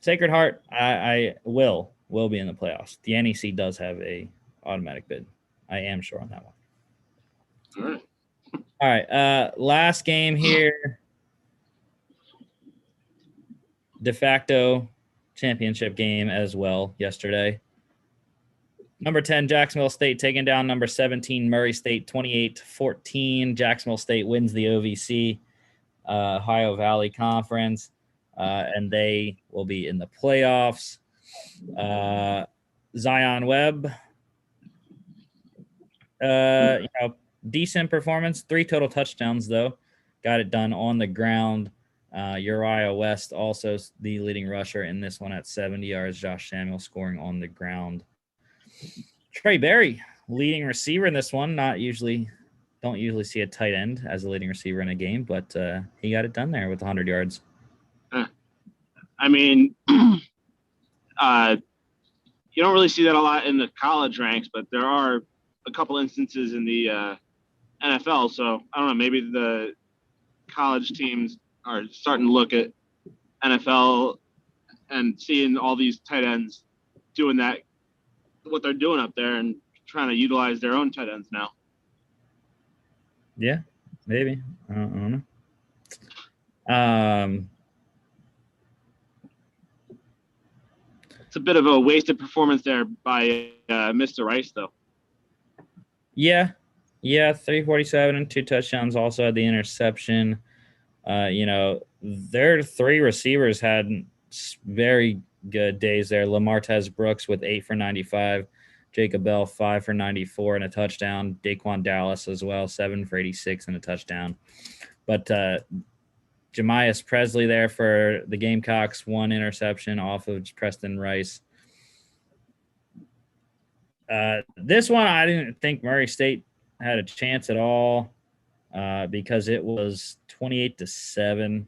Sacred Heart, I will be in the playoffs. The NEC does have a automatic bid. I am sure on that one. All right. Last game here. De facto championship game as well yesterday. Number 10, Jacksonville State taking down number 17, Murray State, 28-14. Jacksonville State wins the OVC, Ohio Valley Conference, and they will be in the playoffs. Zion Webb, decent performance. 3 total touchdowns, though. Got it done on the ground. Uriah West, also the leading rusher in this one at 70 yards. Josh Samuel scoring on the ground. Trey Berry leading receiver in this one. Don't usually see a tight end as a leading receiver in a game, but he got it done there with 100 yards. I mean, you don't really see that a lot in the college ranks, but there are a couple instances in the NFL. So I don't know, maybe the college teams are starting to look at NFL and seeing all these tight ends doing that, what they're doing up there, and trying to utilize their own tight ends now. Yeah, maybe. I don't know. It's a bit of a wasted performance there by Mr. Rice, though. Yeah, 347 and 2 touchdowns. Also had the interception. Their 3 receivers had very good days there. Lamartez Brooks with 8 for 95. Jacob Bell 5 for 94 and a touchdown. Daquan Dallas as well, 7 for 86 and a touchdown. But Jamias Presley there for the Gamecocks, 1 interception off of Preston Rice. This one, I didn't think Murray State had a chance at all because it was 28-7,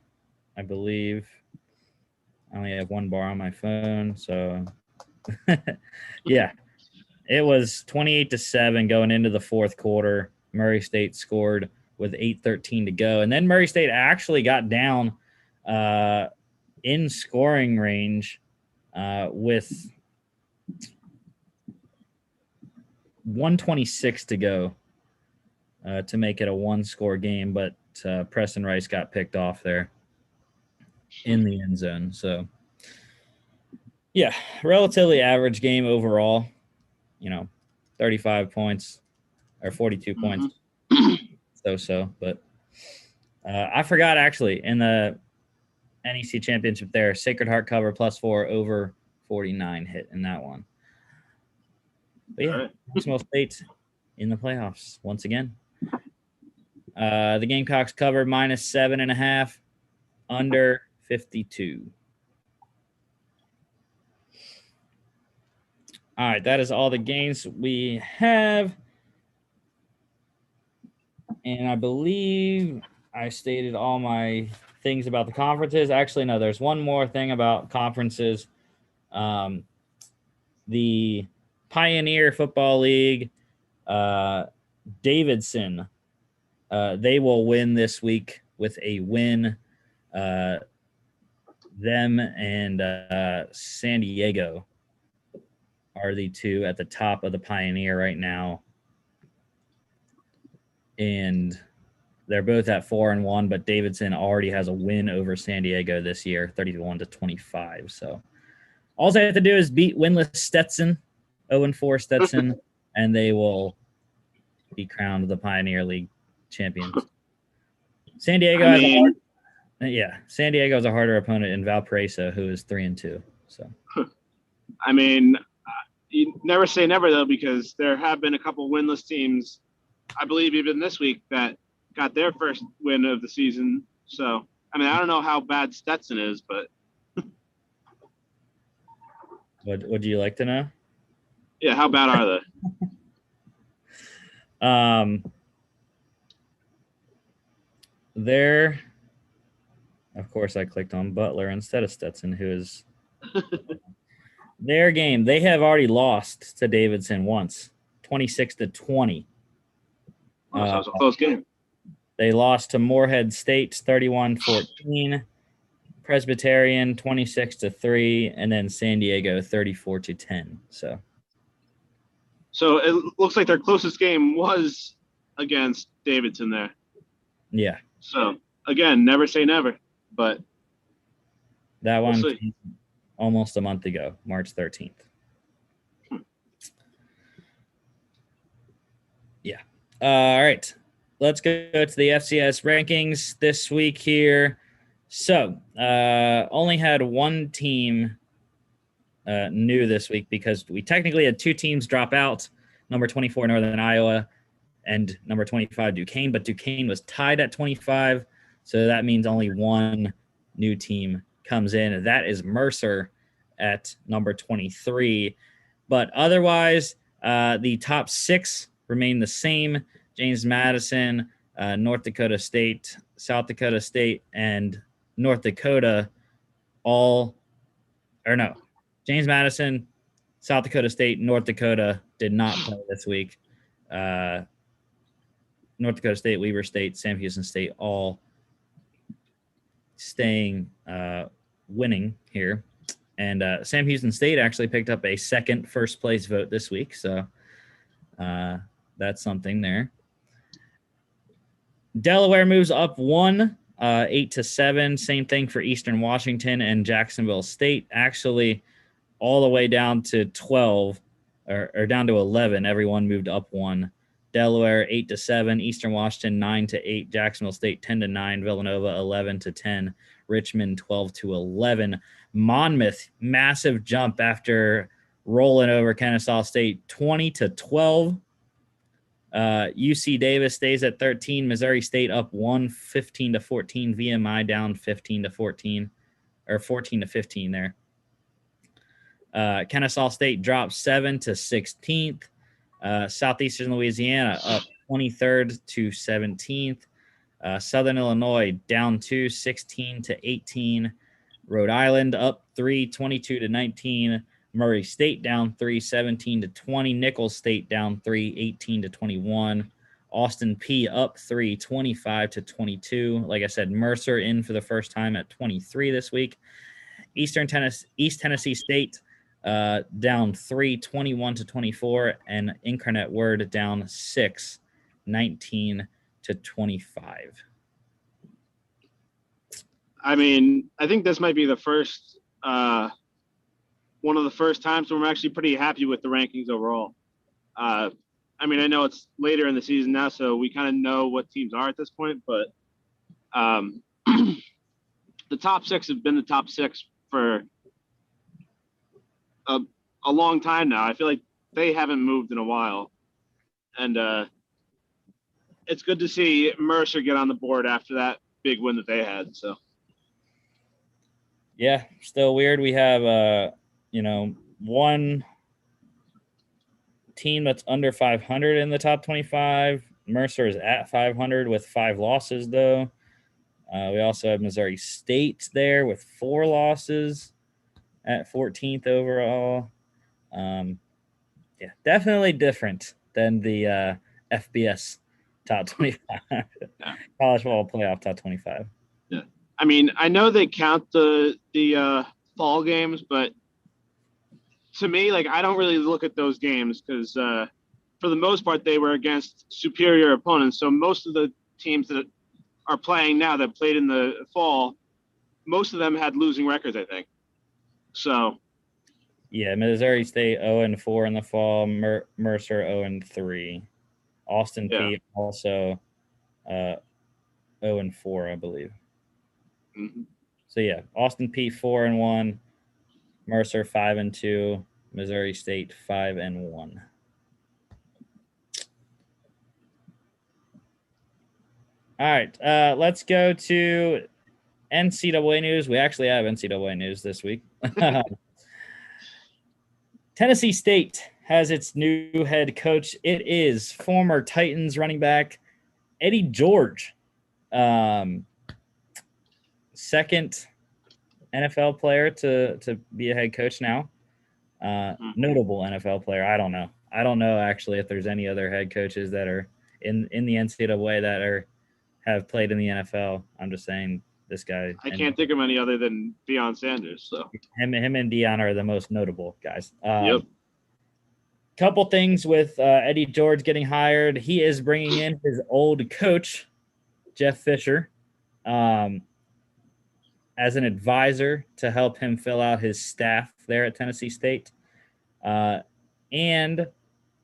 I believe. I only have 1 bar on my phone, so yeah. It was 28-7 going into the fourth quarter. Murray State scored with 8:13 to go. And then Murray State actually got down in scoring range with 1:26 to go to make it a 1-score game. But Preston Rice got picked off there in the end zone. So, yeah, relatively average game overall. 35 points or 42 points. So, but I forgot actually in the NEC championship there, Sacred Heart cover +4 over 49 hit in that one. But yeah, Kennesaw State in the playoffs once again. The Gamecocks covered -7.5, under 52. All right, that is all the games we have. And I believe I stated all my things about the conferences. Actually, no, there's one more thing about conferences. The Pioneer Football League, Davidson, they will win this week with a win. Them and San Diego are the 2 at the top of the Pioneer right now. And they're both at 4-1, but Davidson already has a win over San Diego this year, 31-25. So all they have to do is beat winless Stetson, 0-4 Stetson, and they will be crowned the Pioneer League champions. San Diego San Diego is a harder opponent in Valparaiso, who is 3-2. So, I mean, you never say never though, because there have been a couple winless teams, I believe even this week, that got their first win of the season. So, I mean, I don't know how bad Stetson is, but would you like to know? Yeah, how bad are they? They're, of course, I clicked on Butler instead of Stetson, who is their game. They have already lost to Davidson once, 26-20. So it was a close game. They lost to Morehead State 31-14, Presbyterian 26-3, and then San Diego 34-10. So it looks like their closest game was against Davidson there. Yeah. So again, never say never, but that one almost a month ago, March 13th. Yeah. All right. Let's go to the FCS rankings this week here. So, only had 1 team new this week because we technically had 2 teams drop out, number 24 Northern Iowa and number 25 Duquesne, but Duquesne was tied at 25, so that means only 1 new team comes in. That is Mercer at number 23. But otherwise, The top 6 remain the same. James Madison, North Dakota State, South Dakota State, and North Dakota James Madison, South Dakota State, North Dakota did not play this week. North Dakota State, Weber State, Sam Houston State all staying winning here. And Sam Houston State actually picked up a second first place vote this week. So that's something there. Delaware moves up 1, 8-7. Same thing for Eastern Washington and Jacksonville State. Actually, all the way down to 12 or down to 11. Everyone moved up 1. Delaware 8-7, Eastern Washington 9-8, Jacksonville State 10-9, Villanova 11-10, Richmond 12-11. Monmouth, massive jump after rolling over Kennesaw State 20-12. UC Davis stays at 13. Missouri State up 1, 15-14. VMI down 15-14 or 14-15 there. Kennesaw State drops 7 to 16th. Southeastern Louisiana up 23rd to 17th. Southern Illinois down 2, 16-18. Rhode Island up 3, 22-19. Murray State down 3, 17-20. Nicholls State down 3, 18-21. Austin P up 3, 25-22. Like I said, Mercer in for the first time at 23 this week. East Tennessee State down 3, 21-24, and Incarnate Word down 6, 19-25. I mean, I think this might be the first one of the first times when we're actually pretty happy with the rankings overall. I mean, I know it's later in the season now, so we kind of know what teams are at this point, but the top 6 have been the top 6 for a long time now. I feel like they haven't moved in a while, and it's good to see Mercer get on the board after that big win that they had. So yeah, still weird. We have one team that's under 500 in the top 25. Mercer is at 500 with 5 losses though. We also have Missouri State there with 4 losses at 14th overall. Yeah, definitely different than the FBS top 25. College football playoff top 25. Yeah, I mean, I know they count the fall games, but to me, like, I don't really look at those games because for the most part they were against superior opponents. So most of the teams that are playing now that played in the fall, most of them had losing records, I think. So yeah, Missouri State 0-4 in the fall, Mercer 0-3. Austin P also 0-4, I believe. Mm-hmm. So yeah, Austin P 4-1, Mercer 5-2, Missouri State 5-1. All right, let's go to NCAA news. We actually have NCAA news this week. Tennessee State has its new head coach. It is former Titans running back Eddie George, second NFL player to be a head coach now. Notable NFL player. I don't know actually if there's any other head coaches that are in the NCAA that have played in the NFL. I'm just saying this guy. I can't think of any other than Deion Sanders. So him and Deion are the most notable guys. Yep. Couple things with Eddie George getting hired. He is bringing in his old coach, Jeff Fisher, as an advisor to help him fill out his staff there at Tennessee State. And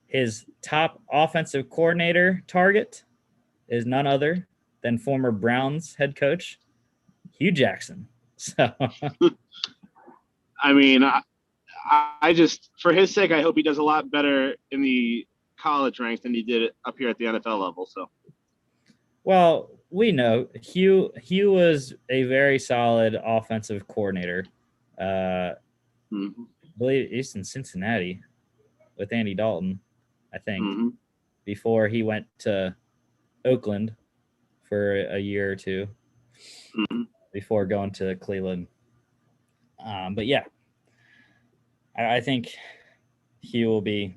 his top offensive coordinator target is none other than former Browns head coach, Hugh Jackson. So, I mean, I just, for his sake, I hope he does a lot better in the college ranks than he did up here at the NFL level. So, well, we know Hugh was a very solid offensive coordinator. I believe he's in Cincinnati with Andy Dalton. I think, before he went to Oakland for a year or two before going to Cleveland. But yeah, I think he will be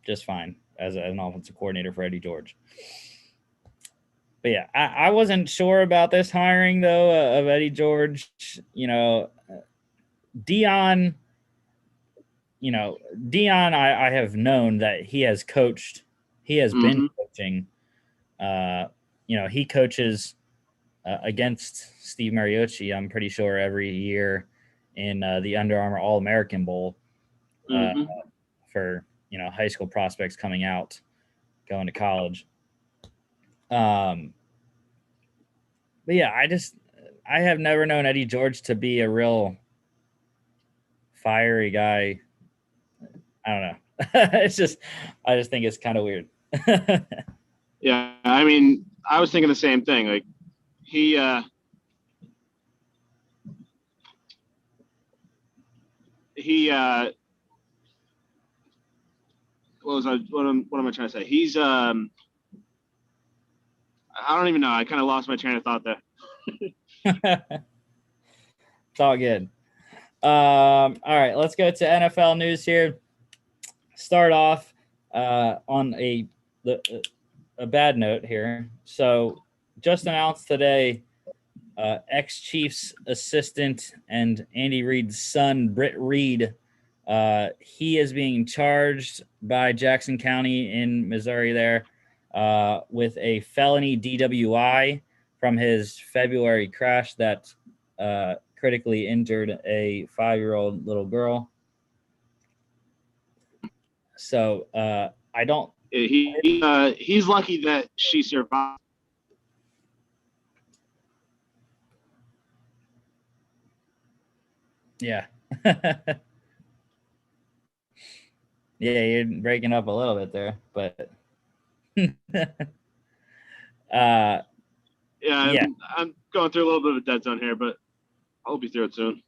just fine as an offensive coordinator for Eddie George. But yeah, I wasn't sure about this hiring though of Eddie George. Dion. Dion, I have known that he has coached. He has been coaching. He coaches against Steve Mariucci, I'm pretty sure, every year in the Under Armour All-American Bowl for, high school prospects coming out, going to college. But yeah, I have never known Eddie George to be a real fiery guy. I don't know. I just think it's kind of weird. Yeah, I mean, I was thinking the same thing. Like he what am I trying to say? He's I don't even know. I kind of lost my train of thought there. It's all good. All right, let's go to NFL news here. Start off on a bad note here. So, just announced today, ex-Chiefs assistant and Andy Reid's son, Britt Reid, he is being charged by Jackson County in Missouri there with a felony DWI from his February crash that critically injured a 5-year-old little girl. So I don't. He's lucky that she survived. Yeah. Yeah, you're breaking up a little bit there, but yeah, I'm going through a little bit of a dead zone here, but I'll be through it soon.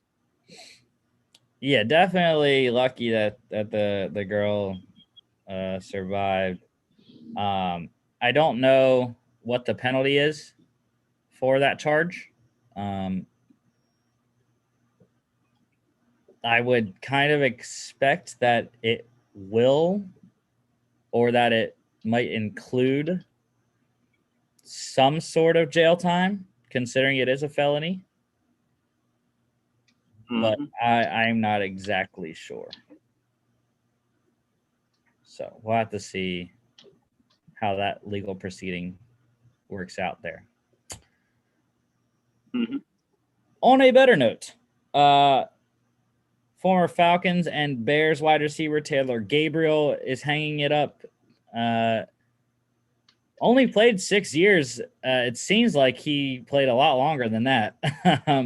Yeah, definitely lucky that the girl survived. I don't know what the penalty is for that charge. I would kind of expect that it will, or that it might include some sort of jail time, considering it is a felony. But I'm not exactly sure. So we'll have to see how that legal proceeding works out there. On a better note, former Falcons and Bears wide receiver Taylor Gabriel is hanging it up. Only played 6 years. It seems like he played a lot longer than that.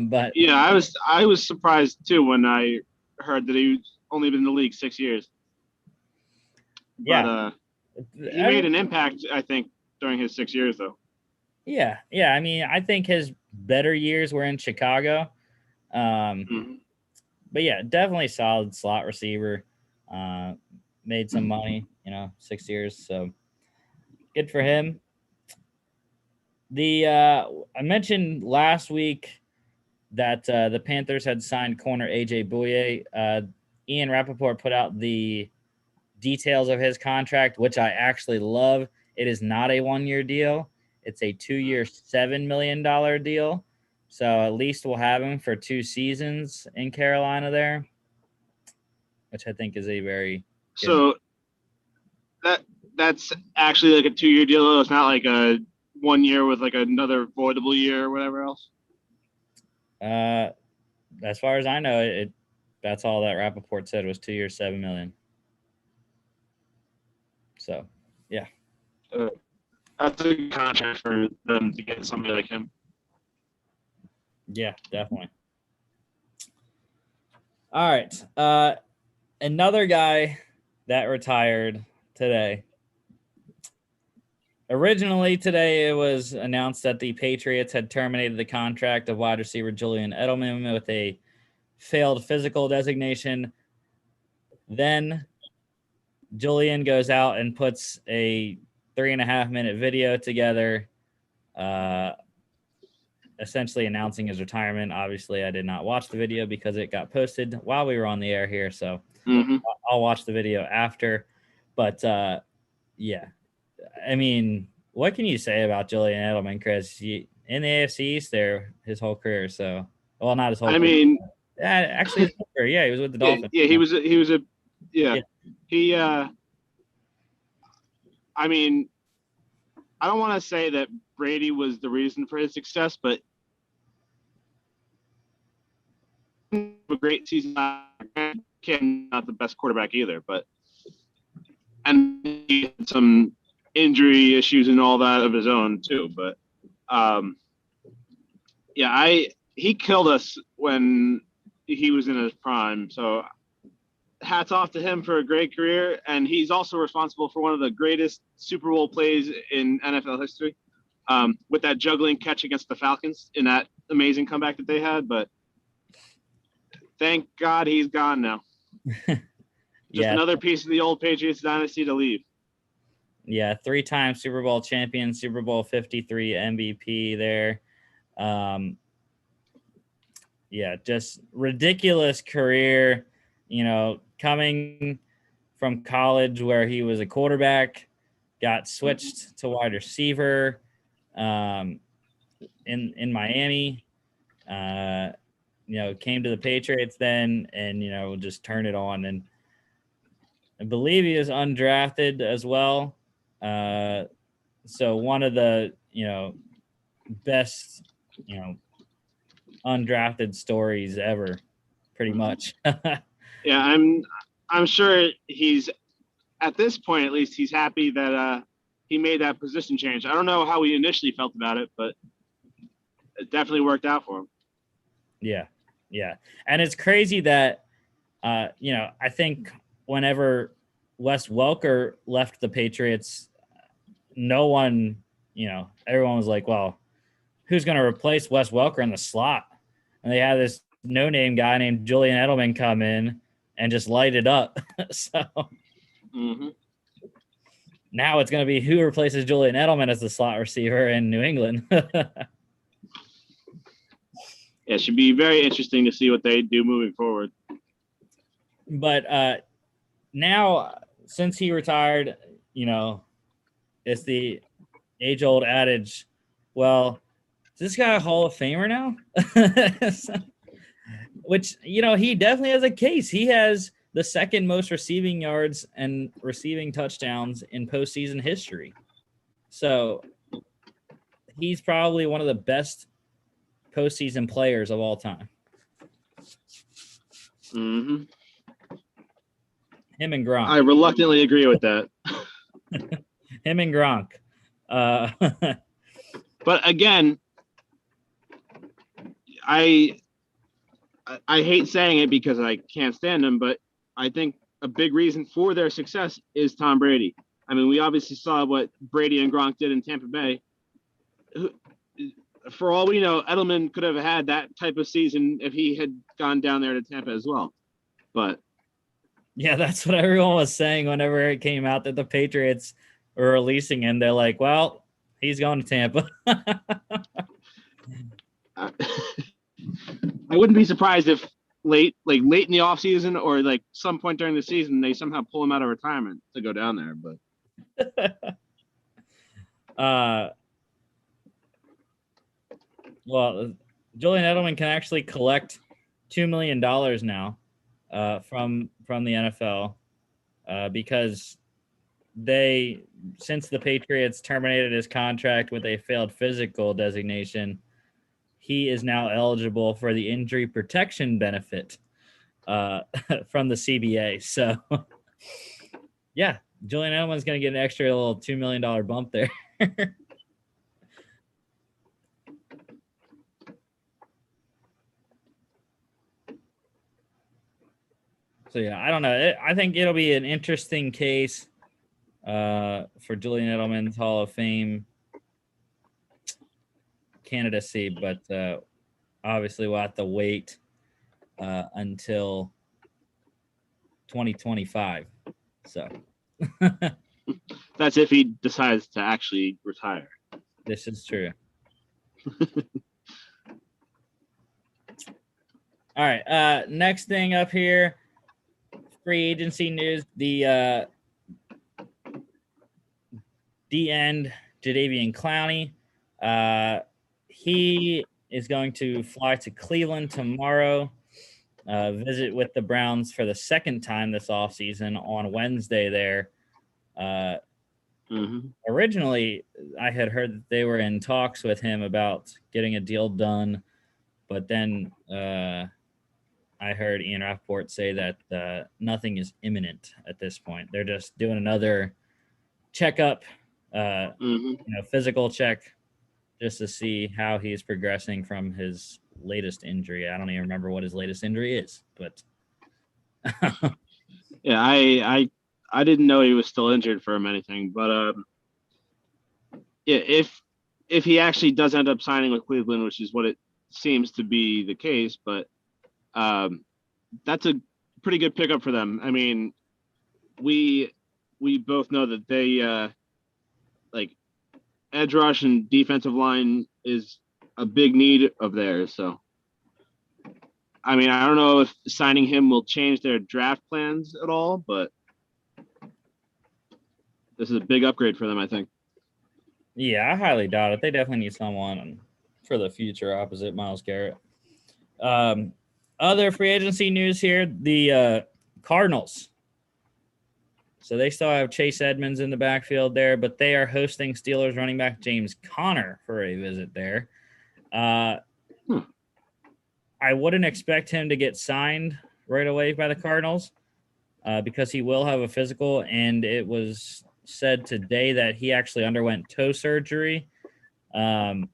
But yeah, I was surprised too when I heard that he only been in the league 6 years. Yeah, but he made an impact, I think, during his 6 years though. Yeah. I mean, I think his better years were in Chicago. But yeah, definitely solid slot receiver. Made some money, 6 years. So good for him. I mentioned last week that the Panthers had signed corner AJ Bouye. Ian Rappaport put out the details of his contract, which I actually love. It is not a 1-year deal. It's a 2-year, $7 million deal. So at least we'll have him for 2 seasons in Carolina there, which I think is a very good. So that's actually like a 2-year deal. It's not like a 1 year with like another voidable year or whatever else. As far as I know, that's all that Rappaport said was 2 years, $7 million. So, yeah. That's a good contract for them to get somebody like him. Yeah, definitely. All right. Another guy that retired today. Originally today, it was announced that the Patriots had terminated the contract of wide receiver Julian Edelman with a failed physical designation. Then Julian goes out and puts a 3.5-minute video together, essentially announcing his retirement. Obviously, I did not watch the video because it got posted while we were on the air here, so I'll watch the video after. But yeah, I mean, what can you say about Julian Edelman, Chris? In the AFC East there his whole career, so well, not his whole career. Mean, actually his whole career. Yeah, he was with the Dolphins. Yeah, he was he I mean, I don't want to say that Brady was the reason for his success, but a great season. Ken, not the best quarterback either, and he had some injury issues and all that of his own too. But he killed us when he was in his prime. So hats off to him for a great career. And he's also responsible for one of the greatest Super Bowl plays in NFL history, with that juggling catch against the Falcons in that amazing comeback that they had. But thank God he's gone now. Just another piece of the old Patriots dynasty to leave. Yeah, 3-time Super Bowl champion, Super Bowl 53 MVP there. Just ridiculous career, coming from college where he was a quarterback, got switched to wide receiver in Miami, came to the Patriots then and, just turned it on. And I believe he was undrafted as well. So one of the, best, undrafted stories ever, pretty much. Yeah, I'm sure he's, at this point at least, he's happy that he made that position change. I don't know how he initially felt about it, but it definitely worked out for him. Yeah. And it's crazy that, I think whenever Wes Welker left the Patriots, no one, everyone was like, well, who's going to replace Wes Welker in the slot? And they had this no-name guy named Julian Edelman come in and just light it up. So now it's going to be who replaces Julian Edelman as the slot receiver in New England. It should be very interesting to see what they do moving forward. But now, since he retired, it's the age-old adage, well, is this guy a Hall of Famer now? Which, he definitely has a case. He has the second most receiving yards and receiving touchdowns in postseason history. So he's probably one of the best postseason players of all time. Him and Gronk. I reluctantly agree with that. Him and Gronk. But again, I hate saying it because I can't stand him, but I think a big reason for their success is Tom Brady. I mean, we obviously saw what Brady and Gronk did in Tampa Bay. For all we know, Edelman could have had that type of season if he had gone down there to Tampa as well. But yeah, that's what everyone was saying whenever it came out that the Patriots were releasing him. They're like, well, he's going to Tampa. I wouldn't be surprised if late in the offseason or like some point during the season, they somehow pull him out of retirement to go down there. But well, Julian Edelman can actually collect $2 million now from the NFL because since the Patriots terminated his contract with a failed physical designation, he is now eligible for the injury protection benefit from the CBA. So, yeah, Julian Edelman's going to get an extra little $2 million bump there. So, yeah, I don't know. I think it'll be an interesting case for Julian Edelman's Hall of Fame candidacy, but obviously we'll have to wait until 2025. So That's if he decides to actually retire. This is true. All right. Next thing up here, free agency news. The D-end, Jadeveon Clowney. He is going to fly to Cleveland tomorrow, visit with the Browns for the second time this offseason on Wednesday there. Originally, I had heard that they were in talks with him about getting a deal done, but then I heard Ian Rappaport say that nothing is imminent at this point. They're just doing another checkup, physical check, just to see how he's progressing from his latest injury. I don't even remember what his latest injury is, but yeah, I didn't know he was still injured from anything, but yeah, if he actually does end up signing with Cleveland, which is what it seems to be the case, but that's a pretty good pickup for them. I mean, we both know that they like edge rush and defensive line is a big need of theirs. So, I mean, I don't know if signing him will change their draft plans at all, but this is a big upgrade for them, I think. Yeah, I highly doubt it. They definitely need someone for the future opposite Myles Garrett. Other free agency news here, the Cardinals. So they still have Chase Edmonds in the backfield there, but they are hosting Steelers running back James Conner for a visit there. I wouldn't expect him to get signed right away by the Cardinals because he will have a physical, and it was said today that he actually underwent toe surgery to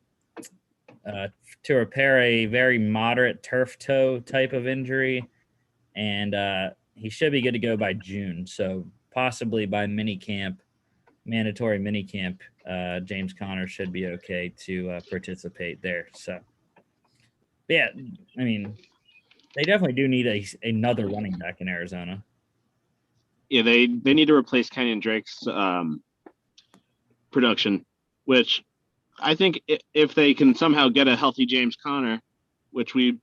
repair a very moderate turf toe type of injury, and he should be good to go by June. So possibly by mandatory minicamp, James Conner should be okay to participate there. So, yeah, I mean, they definitely do need another running back in Arizona. Yeah, they need to replace Kenyon Drake's production, which I think if they can somehow get a healthy James Conner, which we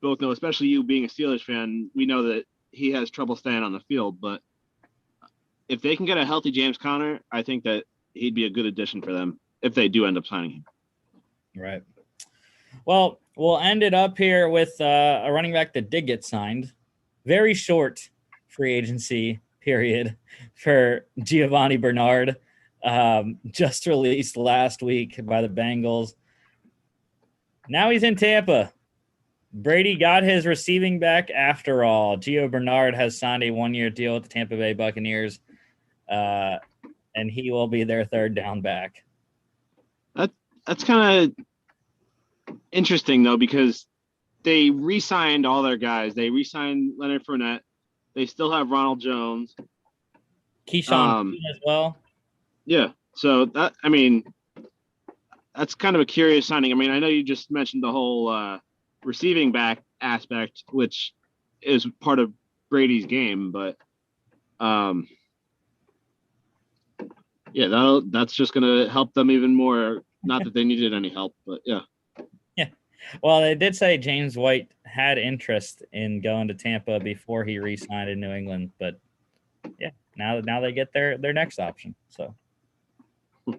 both know, especially you being a Steelers fan, we know that he has trouble staying on the field. But if they can get a healthy James Conner, I think that he'd be a good addition for them if they do end up signing him. Right. Well, we'll end it up here with a running back that did get signed. Very short free agency period for Giovanni Bernard, just released last week by the Bengals. Now he's in Tampa. Brady got his receiving back after all. Gio Bernard has signed a one-year deal with the Tampa Bay Buccaneers, and he will be their third down back. That's kind of interesting, though, because they re-signed all their guys. They re-signed Leonard Fournette. They still have Ronald Jones. Keyshawn as well. Yeah. So, that's kind of a curious signing. I mean, I know you just mentioned the whole receiving back aspect, which is part of Brady's game, but yeah, that's just going to help them even more. Not that they needed any help, but yeah. Yeah. Well, they did say James White had interest in going to Tampa before he re-signed in New England, but yeah, now they get their next option. So, all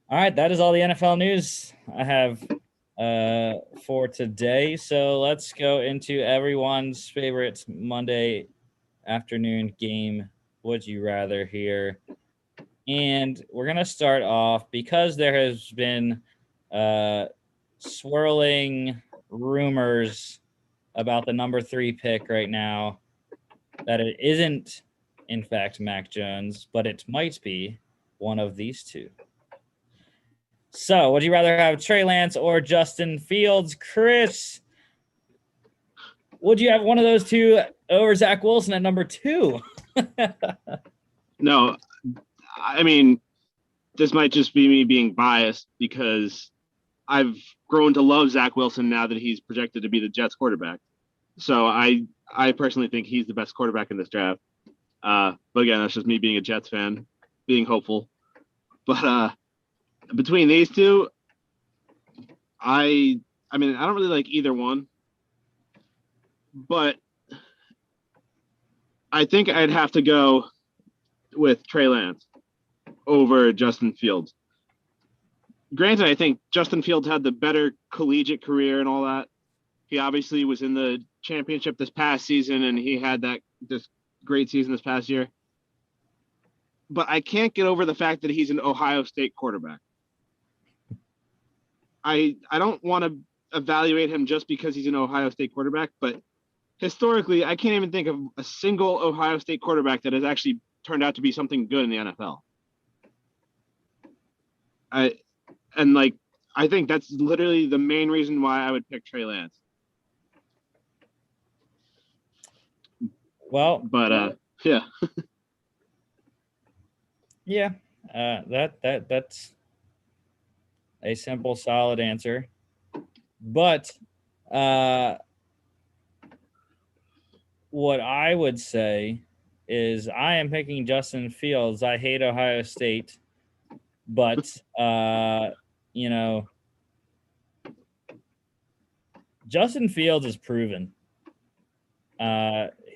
right, that is all the NFL news I have for today. So let's go into everyone's favorite Monday afternoon game. Would you rather here? And we're going to start off because there has been swirling rumors about the number 3 pick right now that it isn't, in fact, Mac Jones, but it might be one of these two. So would you rather have Trey Lance or Justin Fields? Chris, would you have one of those two over Zach Wilson at number 2? No, I mean, this might just be me being biased because I've grown to love Zach Wilson now that he's projected to be the Jets quarterback. So I personally think he's the best quarterback in this draft. But again, that's just me being a Jets fan, being hopeful. But between these two, I mean, I don't really like either one, but I think I'd have to go with Trey Lance over Justin Fields. Granted, I think Justin Fields had the better collegiate career and all that. He obviously was in the championship this past season, and he had this great season this past year. But I can't get over the fact that he's an Ohio State quarterback. I don't want to evaluate him just because he's an Ohio State quarterback, but historically, I can't even think of a single Ohio State quarterback that has actually turned out to be something good in the NFL. I think that's literally the main reason why I would pick Trey Lance. Well, but yeah. Yeah, that's a simple, solid answer. But what I would say is I am picking Justin Fields. I hate Ohio State, but Justin Fields is proven.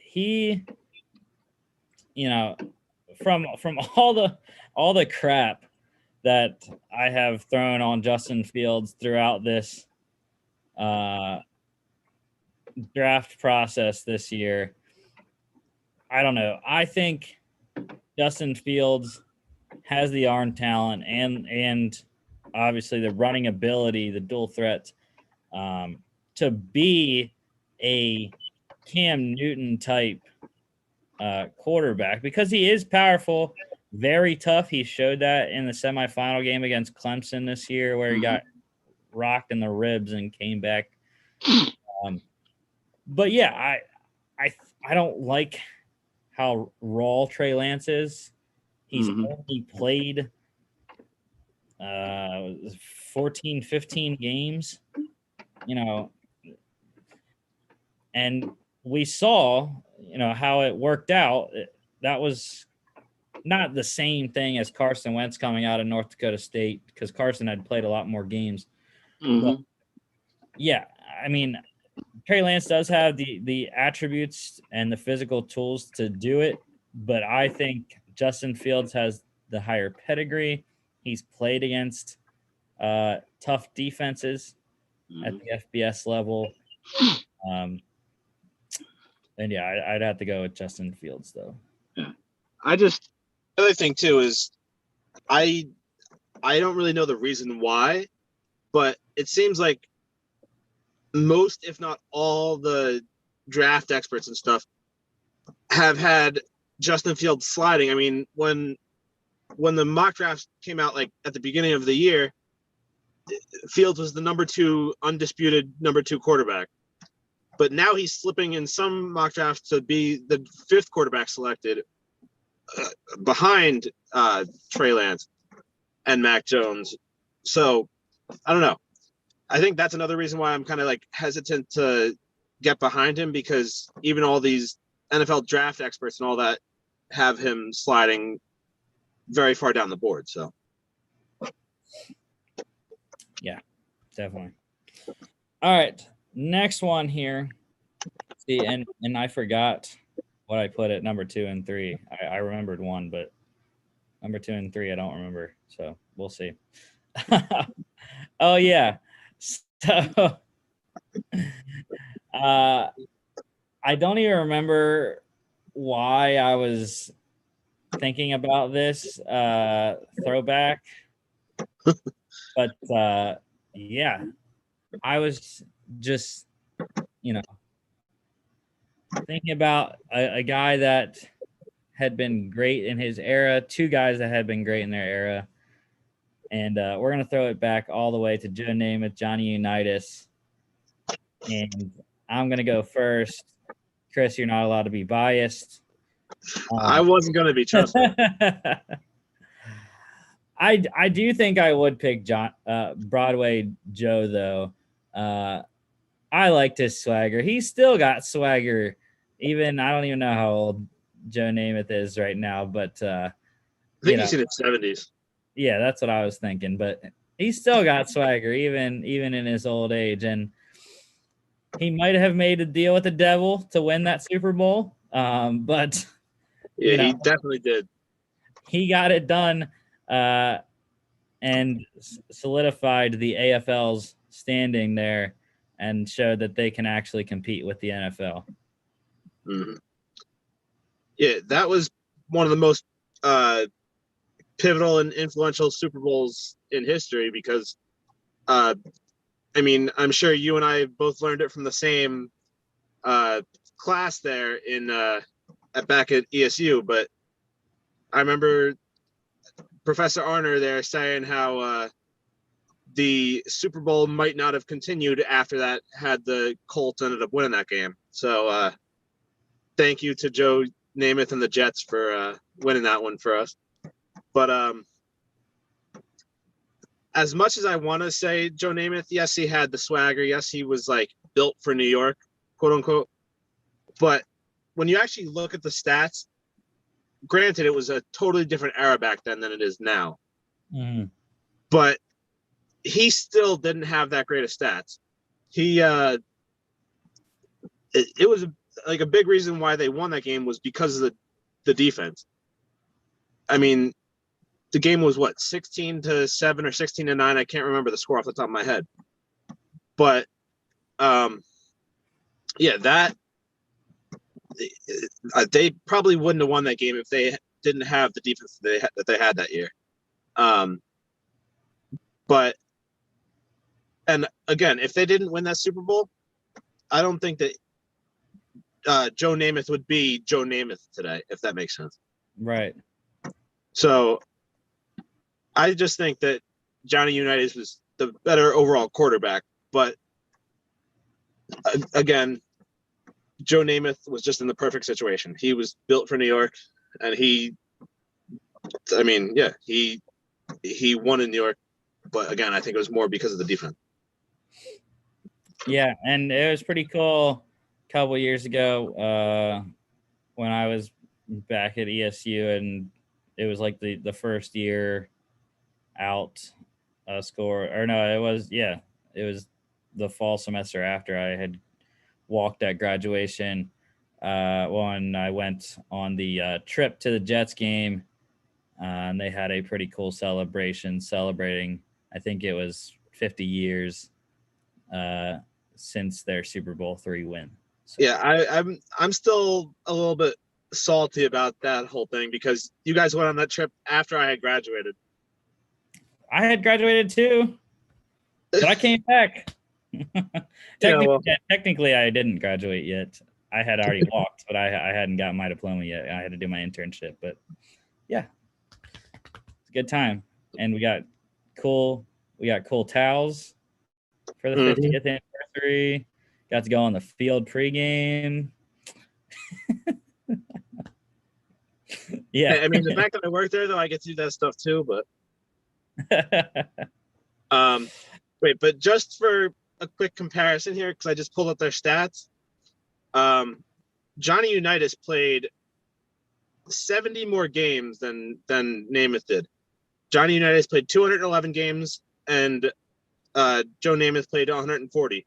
He, from all the crap that I have thrown on Justin Fields throughout this draft process this year, I don't know. I think Justin Fields has the arm talent and obviously the running ability, the dual threat, to be a Cam Newton type quarterback, because he is powerful, very tough. He showed that in the semifinal game against Clemson this year, where he got rocked in the ribs and came back. But yeah, I don't like how raw Trey Lance is. He's only played 14, 15 games, and we saw, how it worked out. That was not the same thing as Carson Wentz coming out of North Dakota State, because Carson had played a lot more games. But yeah, I mean, Trey Lance does have the attributes and the physical tools to do it, but I think Justin Fields has the higher pedigree. He's played against tough defenses at the FBS level. And yeah, I'd have to go with Justin Fields, though. Yeah, the other thing too is I don't really know the reason why, but it seems like most, if not all, the draft experts and stuff have had Justin Fields sliding. I mean, when the mock drafts came out, like at the beginning of the year, Fields was the undisputed number 2 quarterback. But now he's slipping in some mock drafts to be the 5th quarterback selected, behind Trey Lance and Mac Jones. So I don't know. I think that's another reason why I'm kind of like hesitant to get behind him, because even all these NFL draft experts and all that have him sliding very far down the board. So yeah, definitely. All right. Next one here. See, and I forgot what I put at number 2 and 3. I remembered one, but number 2 and 3 I don't remember. So we'll see. Oh yeah. So I don't even remember why I was thinking about this throwback. But yeah, I was just, thinking about a guy that had been great in his era, 2 guys that had been great in their era. And we're going to throw it back all the way to Joe Namath, Johnny Unitas. And I'm going to go first. Chris, you're not allowed to be biased. I wasn't going to be, trust me. I do think I would pick Broadway Joe, though. I liked his swagger. He's still got swagger. Even, I don't even know how old Joe Namath is right now, but I think he's in his 70s. Yeah, that's what I was thinking. But he's still got swagger, even in his old age, and he might have made a deal with the devil to win that Super Bowl. But yeah, he definitely did. He got it done, and solidified the AFL's standing there, and showed that they can actually compete with the NFL. Mm-hmm. Yeah, that was one of the most pivotal and influential Super Bowls in history because, I mean, I'm sure you and I both learned it from the same class there back at ESU, but I remember Professor Arner there saying how the Super Bowl might not have continued after that had the Colts ended up winning that game. So thank you to Joe Namath and the Jets for winning that one for us. But as much as I want to say Joe Namath, yes, he had the swagger. Yes, he was like built for New York, quote unquote. But when you actually look at the stats, granted, it was a totally different era back then than it is now. Mm-hmm. But he still didn't have that great of stats. He it was like a big reason why they won that game was because of the defense. I mean, the game was what, 16-7 or 16-9. I can't remember the score off the top of my head. But yeah, that they probably wouldn't have won that game if they didn't have the defense that they had that year. But and again, if they didn't win that Super Bowl, I don't think that Joe Namath would be Joe Namath today, if that makes sense. Right. So I just think that Johnny Unitas was the better overall quarterback. But again, Joe Namath was just in the perfect situation. He was built for New York, and he won in New York. But again, I think it was more because of the defense. Yeah, and it was pretty cool a couple years ago when I was back at ESU, and it was like the first year out score. Or no, it was the fall semester after I had walked at graduation when I went on the trip to the Jets game, and they had a pretty cool celebration celebrating, I think it was 50 years since their Super Bowl III win. So. Yeah, I'm still a little bit salty about that whole thing because you guys went on that trip after I had graduated. I had graduated too, but I came back. Technically, I didn't graduate yet. I had already walked, but I hadn't gotten my diploma yet. I had to do my internship, but yeah, it's a good time. And we got cool towels for the 50th anniversary. Got to go on the field pregame. Yeah. I mean, the fact that I work there, though, I get to do that stuff too. But wait, but just for a quick comparison here, because I just pulled up their stats. Johnny Unitas played 70 more games than Namath did. Johnny Unitas played 211 games, and Joe Namath played 140.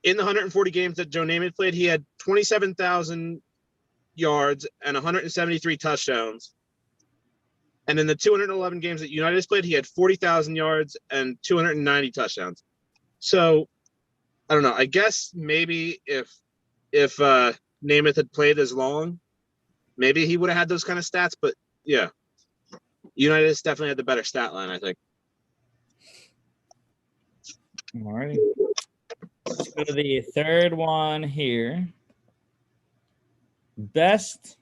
In the 140 games that Joe Namath played, he had 27,000 yards and 173 touchdowns. And in the 211 games that Unitas played, he had 40,000 yards and 290 touchdowns. So, I don't know. I guess maybe if Namath had played as long, maybe he would have had those kind of stats. But yeah, Unitas definitely had the better stat line, I think. All right. Let's go to the third one here. Best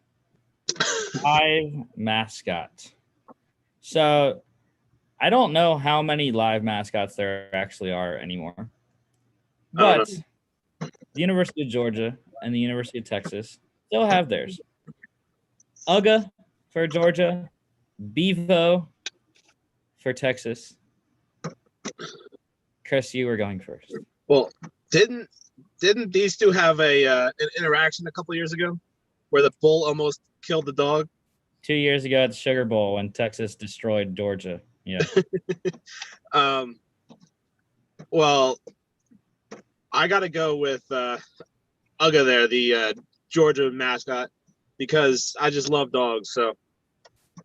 live mascot. So I don't know how many live mascots there actually are anymore. But the University of Georgia and the University of Texas still have theirs. UGA for Georgia, Bevo for Texas. Chris, you were going first. Well, didn't these two have an interaction a couple years ago where the bull almost killed the dog? 2 years ago at the Sugar Bowl when Texas destroyed Georgia. Yeah. Well, I got to go with Uga there, the Georgia mascot, because I just love dogs. So,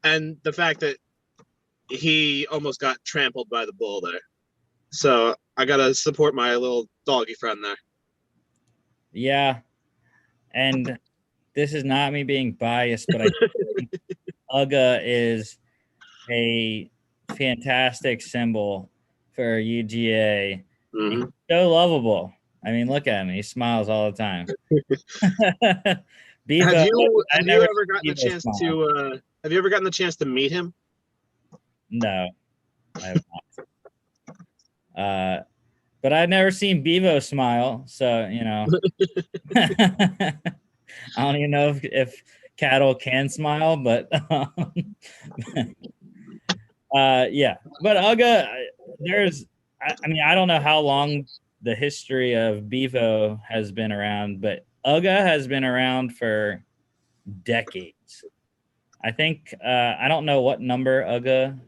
and the fact that he almost got trampled by the bull there. So I got to support my little doggy friend there. Yeah. And this is not me being biased, but I think Uga is a fantastic symbol for UGA. Mm-hmm. He's so lovable. I mean, look at him. He smiles all the time. Bevo, Have you ever gotten the chance to meet him? No, I have not. But I've never seen Bevo smile, so you know. I don't even know if cattle can smile, but yeah. But Uga, I mean, I don't know how long the history of Bevo has been around, but Uga has been around for decades. I think I don't know what number Uga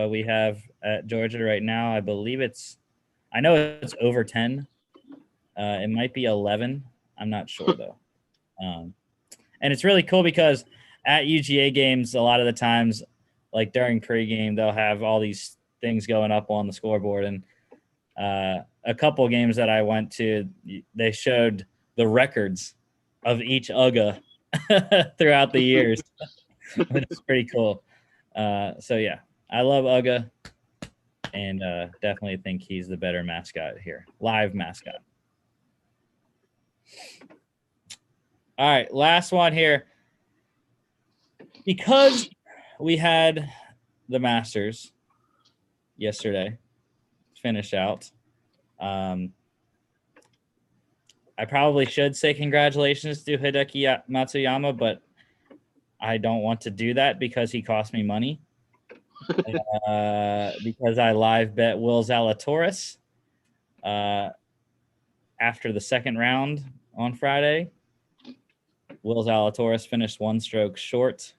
we have at Georgia right now. I believe I know it's over 10. It might be 11. I'm not sure though. And it's really cool because at UGA games, a lot of the times, like during pregame, they'll have all these things going up on the scoreboard. And a couple games that I went to, they showed the records of each Uga throughout the years, which is pretty cool. So yeah, I love Uga, and definitely think he's the better mascot here, live mascot. All right, last one here. Because we had the Masters yesterday finish out, I probably should say congratulations to Hideki Matsuyama, but I don't want to do that because he cost me money. Because I live bet Will Zalatoris after the second round on Friday. Will Zalatoris finished one stroke short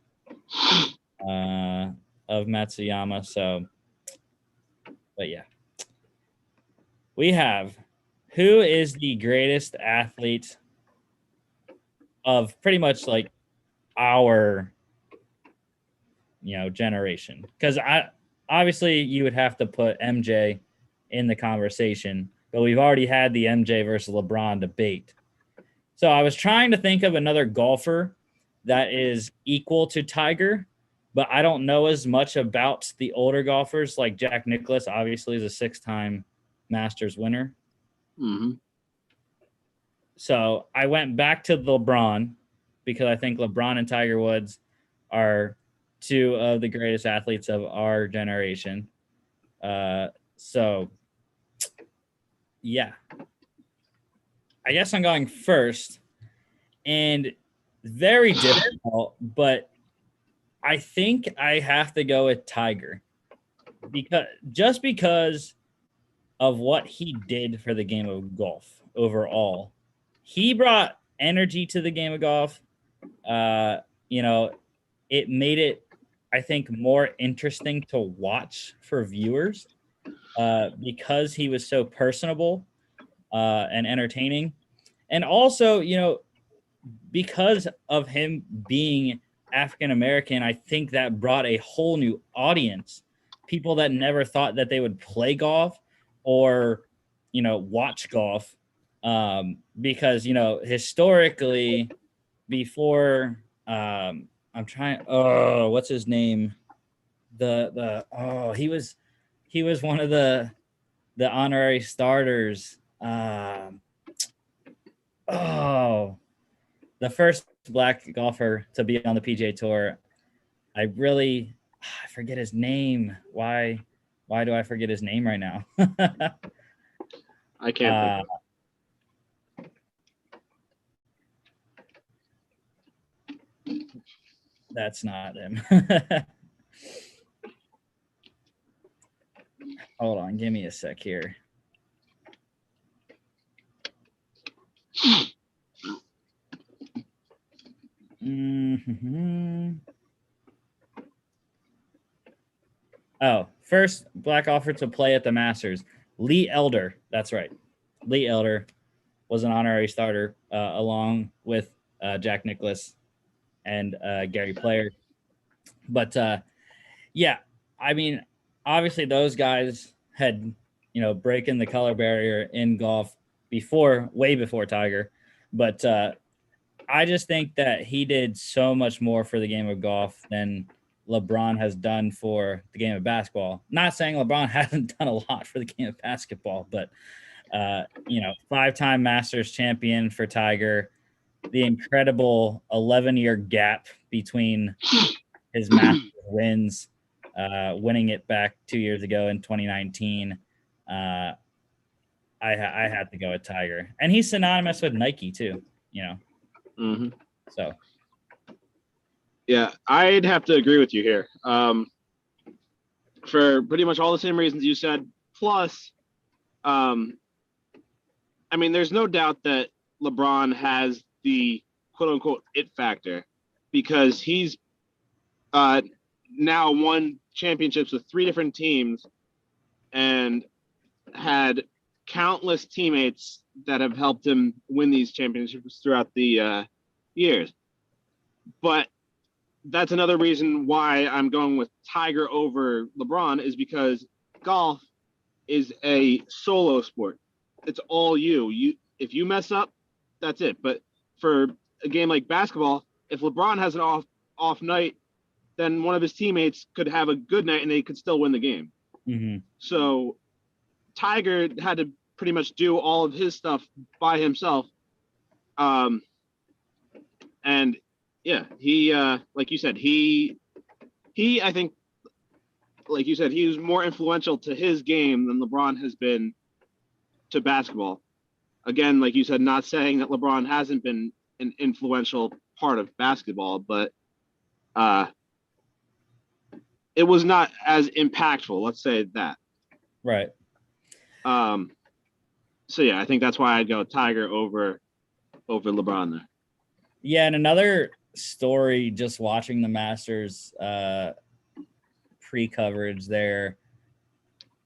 of Matsuyama. So, but yeah. We have, who is the greatest athlete of pretty much like our, generation? Because obviously you would have to put MJ in the conversation, but we've already had the MJ versus LeBron debate. So I was trying to think of another golfer that is equal to Tiger, but I don't know as much about the older golfers. Like Jack Nicklaus obviously is a 6-time Masters winner. Mm-hmm. So I went back to LeBron because I think LeBron and Tiger Woods are two of the greatest athletes of our generation. So, yeah. I guess I'm going first. And very difficult, but I think I have to go with Tiger. Because of what he did for the game of golf overall. He brought energy to the game of golf. It made it, I think, more interesting to watch for viewers because he was so personable and entertaining. And also, because of him being African-American, I think that brought a whole new audience. People that never thought that they would play golf or, watch golf. Because, historically before, what's his name? He was one of the honorary starters. The first black golfer to be on the PGA Tour. I forget his name. Why do I forget his name right now? I can't think of it. That's not him. Hold on, give me a sec here. Mhm. Oh, first black offer to play at the Masters. Lee Elder. That's right. Lee Elder was an honorary starter along with Jack Nicklaus and Gary Player. But yeah, I mean, obviously those guys had, breaking the color barrier in golf way before Tiger. But I just think that he did so much more for the game of golf than LeBron has done for the game of basketball. Not saying LeBron hasn't done a lot for the game of basketball, but 5-time Masters champion for Tiger, the incredible 11-year gap between his Masters wins, winning it back 2 years ago in 2019. I had to go with Tiger, and he's synonymous with Nike too. Mm-hmm. So. Yeah, I'd have to agree with you here. For pretty much all the same reasons you said. Plus, I mean, there's no doubt that LeBron has the quote unquote it factor because he's now won championships with 3 different teams and had countless teammates that have helped him win these championships throughout the years. But that's another reason why I'm going with Tiger over LeBron is because golf is a solo sport. It's all you. If you mess up, that's it. But for a game like basketball, if LeBron has an off night, then one of his teammates could have a good night and they could still win the game. Mm-hmm. So Tiger had to pretty much do all of his stuff by himself. And yeah, he like you said, I think, like you said, he was more influential to his game than LeBron has been to basketball. Again, like you said, not saying that LeBron hasn't been an influential part of basketball, but it was not as impactful. Let's say that. Right. So yeah, I think that's why I'd go Tiger over LeBron there. Yeah, and another story, just watching the Masters pre-coverage there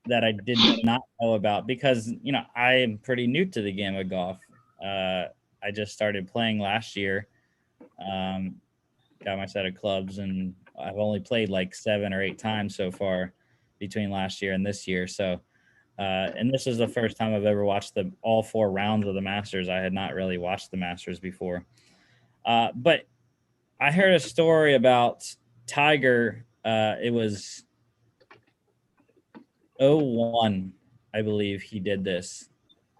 that I did not know about because, I am pretty new to the game of golf. I just started playing last year, got my set of clubs, and I've only played like 7 or 8 times so far between last year and this year. So, and this is the first time I've ever watched all 4 rounds of the Masters. I had not really watched the Masters before. But I heard a story about Tiger. It was 2001, I believe he did this.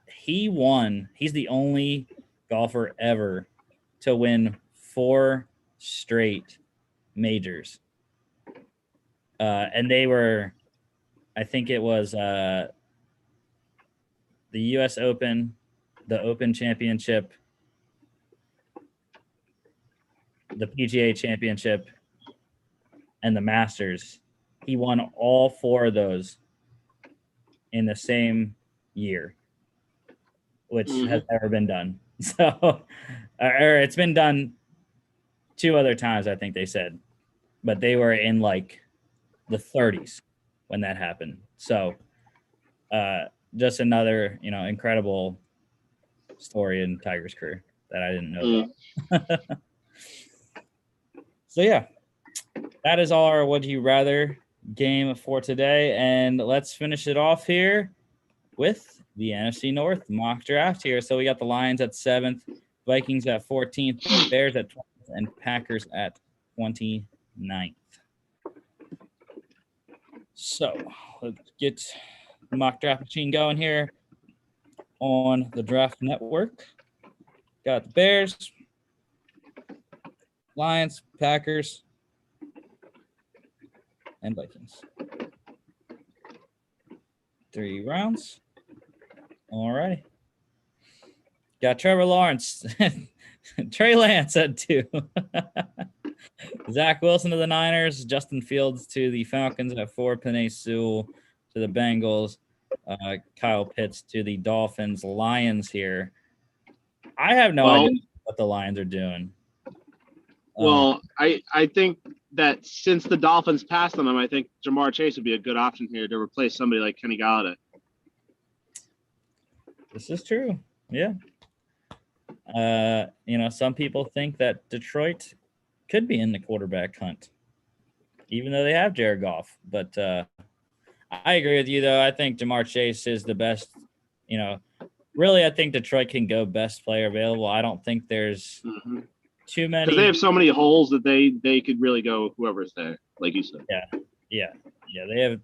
He won. He's the only golfer ever to win 4 straight majors. And they were, I think it was the U.S. Open, the Open Championship, the PGA Championship, and the Masters. He won all 4 of those in the same year, which has never been done. So, or it's been done 2 other times, I think they said, but they were in like the 30s when that happened. So, just another, incredible story in Tiger's career that I didn't know about. So yeah, that is our Would You Rather game for today. And let's finish it off here with the NFC North mock draft here. So we got the Lions at 7th, Vikings at 14th, Bears at 12th, and Packers at 29th. So let's get the mock draft machine going here on the Draft Network. Got the Bears, Lions, Packers, and Vikings. 3 rounds. All righty. Got Trevor Lawrence. Trey Lance at 2. Zach Wilson to the Niners. Justin Fields to the Falcons at 4. Penei Sewell to the Bengals. Kyle Pitts to the Dolphins. Lions here. I have no idea what the Lions are doing. Well, I think that since the Dolphins passed on him, I think Jamar Chase would be a good option here to replace somebody like Kenny Galladay. This is true. Yeah. Some people think that Detroit could be in the quarterback hunt, even though they have Jared Goff. But I agree with you, though. I think Jamar Chase is the best. Really, I think Detroit can go best player available. I don't think there's too many. Because they have so many holes that they could really go whoever's there, like you said. Yeah.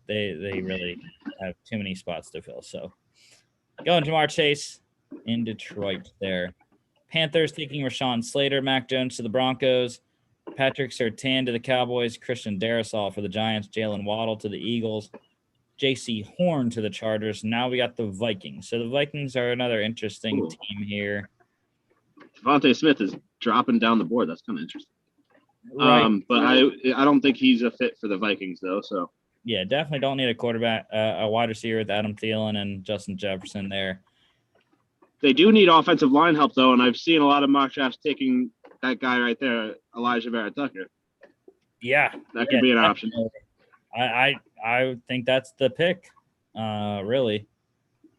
They really have too many spots to fill. So going Jamar Chase in Detroit there. Panthers taking Rashawn Slater, Mac Jones to the Broncos, Patrick Surtain to the Cowboys, Christian Darrisaw for the Giants, Jalen Waddle to the Eagles, J.C. Horn to the Chargers. Now we got the Vikings. So the Vikings are another interesting team here. Devontae Smith is dropping down the board. That's kind of interesting. Right. But I don't think he's a fit for the Vikings, though. So yeah, definitely don't need a quarterback, a wide receiver with Adam Thielen and Justin Jefferson there. They do need offensive line help, though, and I've seen a lot of mock drafts taking that guy right there, Elijah Vera-Tucker. Yeah. That could be an option. I think that's the pick, really.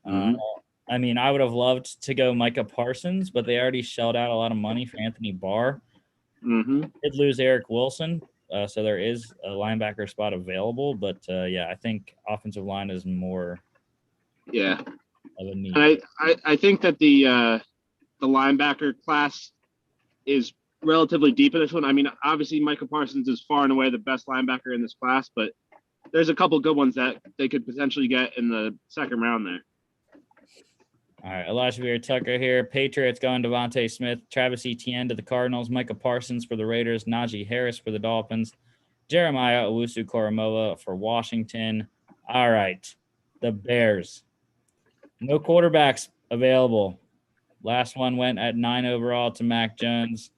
I mean, I would have loved to go Micah Parsons, but they already shelled out a lot of money for Anthony Barr. Did lose Eric Wilson, so there is a linebacker spot available. But, I think offensive line is more of a need. And I think that the linebacker class is relatively deep in this one. I mean, obviously, Micah Parsons is far and away the best linebacker in this class, but there's a couple good ones that they could potentially get in the second round there. All right, Elijah Vera-Tucker here. Patriots going Devontae Smith, Travis Etienne to the Cardinals, Micah Parsons for the Raiders, Najee Harris for the Dolphins, Jeremiah Owusu-Koramoah for Washington. All right, the Bears. No quarterbacks available. Last one went at 9 overall to Mac Jones.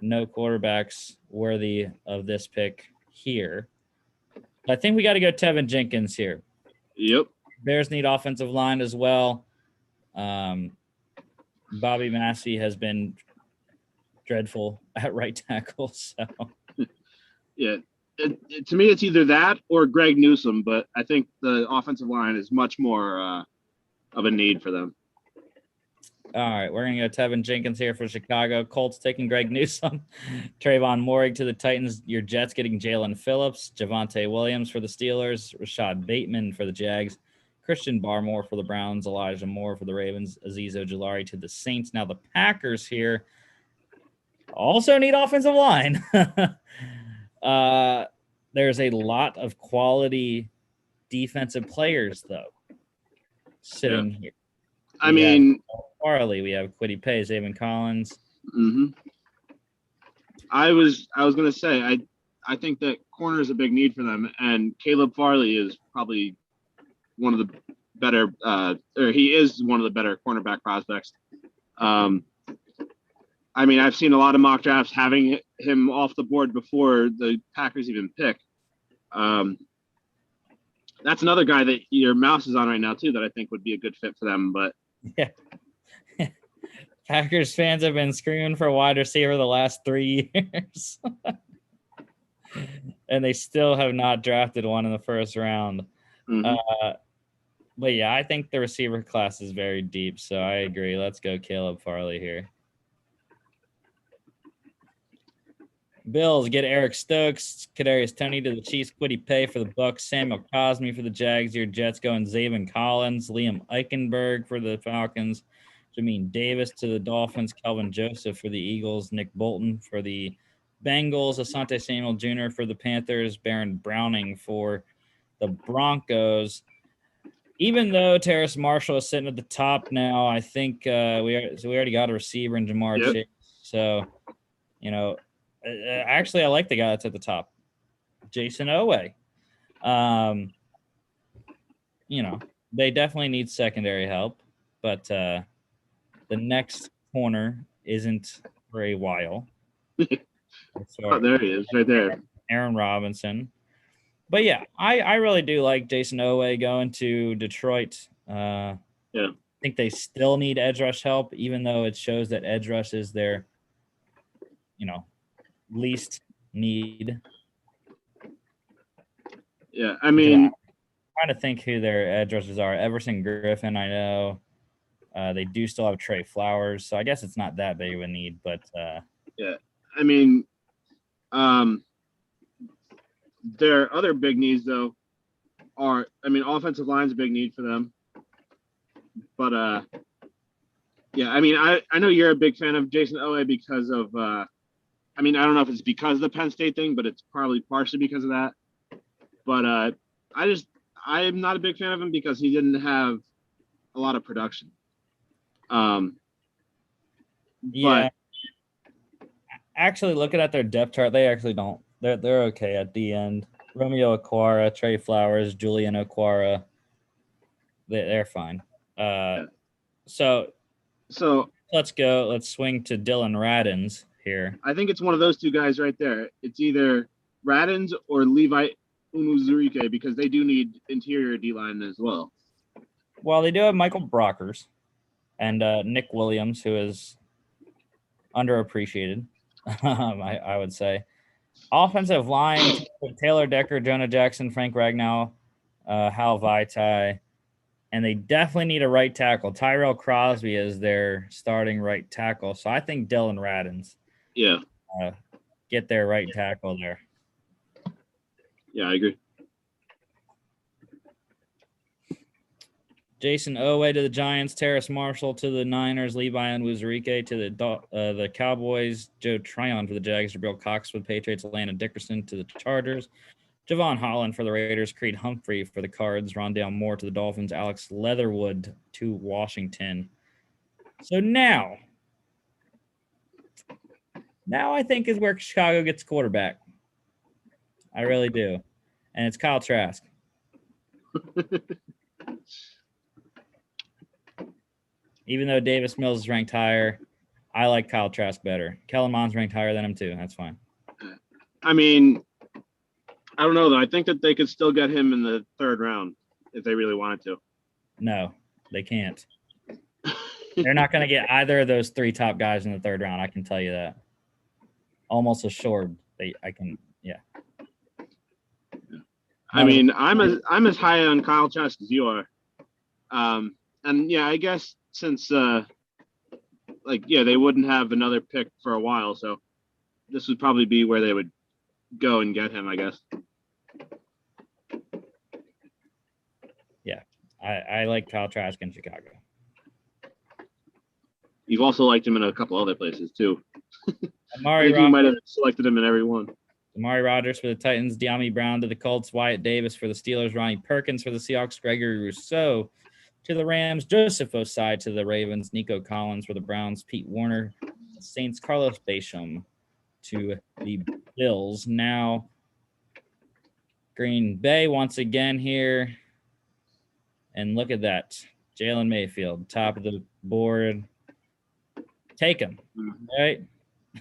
No quarterbacks worthy of this pick here. I think we got to go Tevin Jenkins here. Yep. Bears need offensive line as well. Bobby Massey has been dreadful at right tackle. So, yeah, to me, it's either that or Greg Newsome, but I think the offensive line is much more of a need for them. All right, we're going to go Tevin Jenkins here for Chicago. Colts taking Greg Newsome. Trayvon Moehrig to the Titans. Your Jets getting Jalen Phillips. Javonte Williams for the Steelers. Rashad Bateman for the Jags. Christian Barmore for the Browns. Elijah Moore for the Ravens. Azeez Ojulari to the Saints. Now the Packers here also need offensive line. There's a lot of quality defensive players, though, sitting here. I mean, Farley, we have Kwity Paye, Zayvon Collins. I was going to say, I think that corner is a big need for them, and Caleb Farley is probably one of the better, or he is one of the better cornerback prospects. I mean, I've seen a lot of mock drafts having him off the board before the Packers even pick. That's another guy that your mouse is on right now, too, that I think would be a good fit for them, but yeah. Packers fans have been screaming for a wide receiver the last 3 years. And they still have not drafted one in the first round. But yeah, I think the receiver class is very deep, so I agree. Let's go Caleb Farley here. Bills get Eric Stokes, Kadarius Toney to the Chiefs, Kwity Paye for the Bucks, Samuel Cosme for the Jags. Your Jets going Zayvon Collins, Liam Eichenberg for the Falcons, Jamin Davis to the Dolphins, Kelvin Joseph for the Eagles, Nick Bolton for the Bengals, Asante Samuel Jr. for the Panthers, Baron Browning for the Broncos. Even though Terrace Marshall is sitting at the top now, I think we already got a receiver in Jamar Chase. So, actually, I like the guy that's at the top, Jason Owe. They definitely need secondary help, but the next corner isn't for a while. Oh, there he is, right there. Aaron Robinson. But yeah, I really do like Jason Owe going to Detroit. I think they still need edge rush help, even though it shows that edge rush is their, least need. Yeah, I mean, I'm trying to think who their edge rushers are. Everson Griffin, I know. They do still have Trey Flowers, so I guess it's not that big of a need. But yeah, I mean, their other big needs though are, I mean, offensive line's a big need for them. But yeah, I mean, I know you're a big fan of Jason Owe because of I mean, I don't know if it's because of the Penn State thing, but it's probably partially because of that. But I'm not a big fan of him because he didn't have a lot of production. yeah, actually, looking at their depth chart, they actually don't. They're okay at the end. Romeo Aquara, Trey Flowers, Julian Aquara, they're fine. So let's go. Let's swing to Dylan Radins here. I think it's one of those two guys right there. It's either Radins or Levi Unuzurike because they do need interior D-line as well. Well, they do have Michael Brockers and Nick Williams, who is underappreciated, I would say. Offensive line, Taylor Decker, Jonah Jackson, Frank Ragnow, Hal Vaitai. And they definitely need a right tackle. Tyrell Crosby is their starting right tackle. So I think Dylan Radins. Yeah. Get their right tackle there. Yeah, I agree. Jason Owe to the Giants, Terrace Marshall to the Niners, Levi Onwuzurike to the Cowboys, Joe Tryon for the Jags, Jabril Cox for the Patriots, Landon Dickerson to the Chargers, Javon Holland for the Raiders, Creed Humphrey for the Cards, Rondale Moore to the Dolphins, Alex Leatherwood to Washington. So now I think is where Chicago gets quarterback. I really do. And it's Kyle Trask. Even though Davis Mills is ranked higher, I like Kyle Trask better. Kellen Mond's ranked higher than him too. That's fine. I mean, I don't know though. I think that they could still get him in the third round if they really wanted to. No, they can't. They're not going to get either of those three top guys in the third round. I can tell you that. Almost assured. Yeah. I mean, I'm as high on Kyle Trask as you are. And yeah, I guess since they wouldn't have another pick for a while, so this would probably be where they would go and get him, I guess. Yeah, I like Kyle Trask in Chicago. You've also liked him in a couple other places too. Amari you might have selected him in every one. Amari Rodgers for the Titans, De'Ami Brown to the Colts, Wyatt Davis for the Steelers, Ronnie Perkins for the Seahawks, Gregory Rousseau to the Rams, Joseph Osai to the Ravens, Nico Collins for the Browns, Pete Warner, Saints, Carlos Basham to the Bills. Now, Green Bay once again here. And look at that. Jalen Mayfield, top of the board. Take him, right?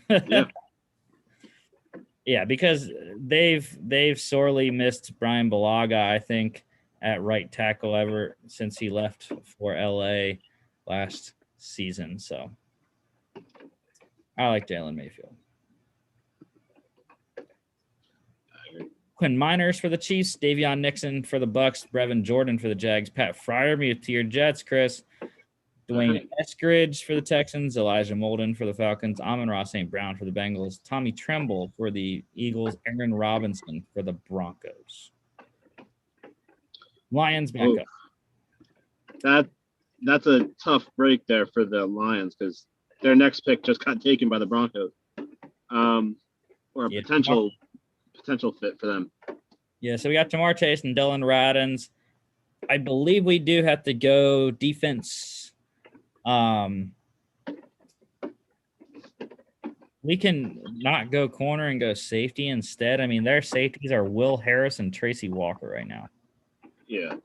Yeah. Yeah, because they've sorely missed Brian Bulaga, I think, at right tackle ever since he left for LA last season. So I like Jalen Mayfield. Quinn Miners for the Chiefs, Davion Nixon for the Bucks, Brevin Jordan for the Jags, Pat Freiermuth to your Jets, Chris, Dwayne Eskridge for the Texans, Elijah Molden for the Falcons, Amon-Ra St. Brown for the Bengals, Tommy Tremble for the Eagles, Aaron Robinson for the Broncos. Lions back up. That's a tough break there for the Lions because their next pick just got taken by the Broncos, or a potential fit for them. Yeah, so we got Jamar Chase and Dylan Radins. I believe we do have to go defense. We can not go corner and go safety instead. I mean, their safeties are Will Harris and Tracy Walker right now. Yeah.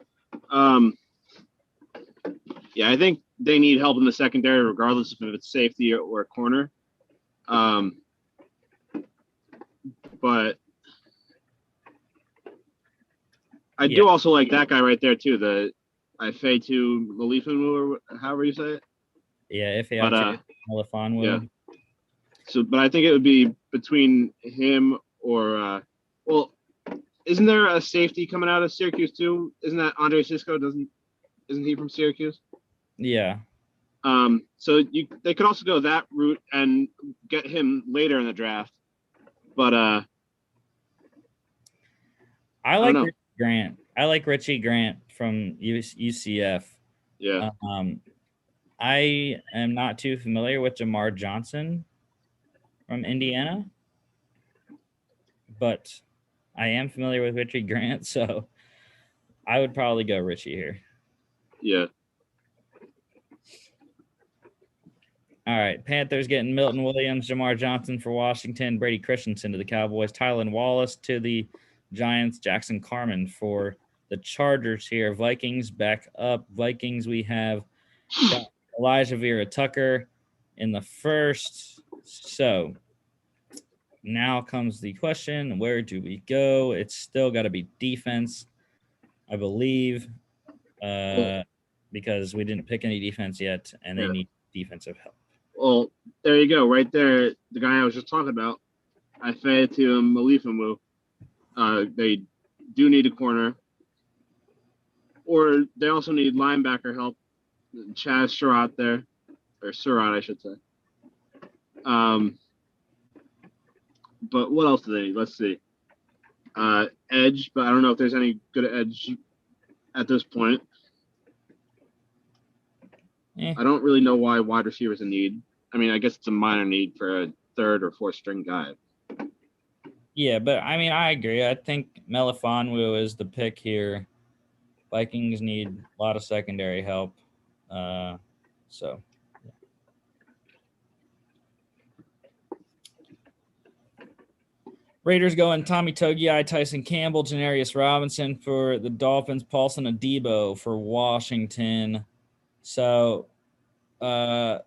Yeah, I think they need help in the secondary, regardless if it's safety or corner. But I do also like that guy right there too. The Ifeatu Malifonwu, or however you say it. Yeah, Ifeatu Malifonwu. Yeah. So, but I think it would be between him or well, isn't there a safety coming out of Syracuse too? Isn't that Andre Cisco? Isn't he from Syracuse? Yeah. So they could also go that route and get him later in the draft. But I like know. Richie Grant. I like Richie Grant from UCF. Yeah. I am not too familiar with Jamar Johnson from Indiana, but I am familiar with Richie Grant, so I would probably go Richie here. Yeah. All right. Panthers getting Milton Williams, Jamar Johnson for Washington, Brady Christensen to the Cowboys, Tylan Wallace to the Giants, Jackson Carman for the Chargers here. Vikings back up. Vikings, we have got Elijah Vera Tucker in the first. So now comes the question, where do we go? It's still got to be defense, I believe, because we didn't pick any defense yet, and they need defensive help. Well, there you go. Right there, the guy I was just talking about, Ifeatu Malifamu. They do need a corner. Or they also need linebacker help. Chaz Surratt there. Or Surratt, I should say. But what else do they need? Let's see. Edge, but I don't know if there's any good edge at this point. I don't really know why wide receiver is a need. I mean, I guess it's a minor need for a third or fourth string guy. Yeah, but I mean, I agree. I think Melifonwu is the pick here. Vikings need a lot of secondary help. So. Raiders going Tommy Togiai, Tyson Campbell, Janarius Robinson for the Dolphins, Paulson Adebo for Washington. So, wide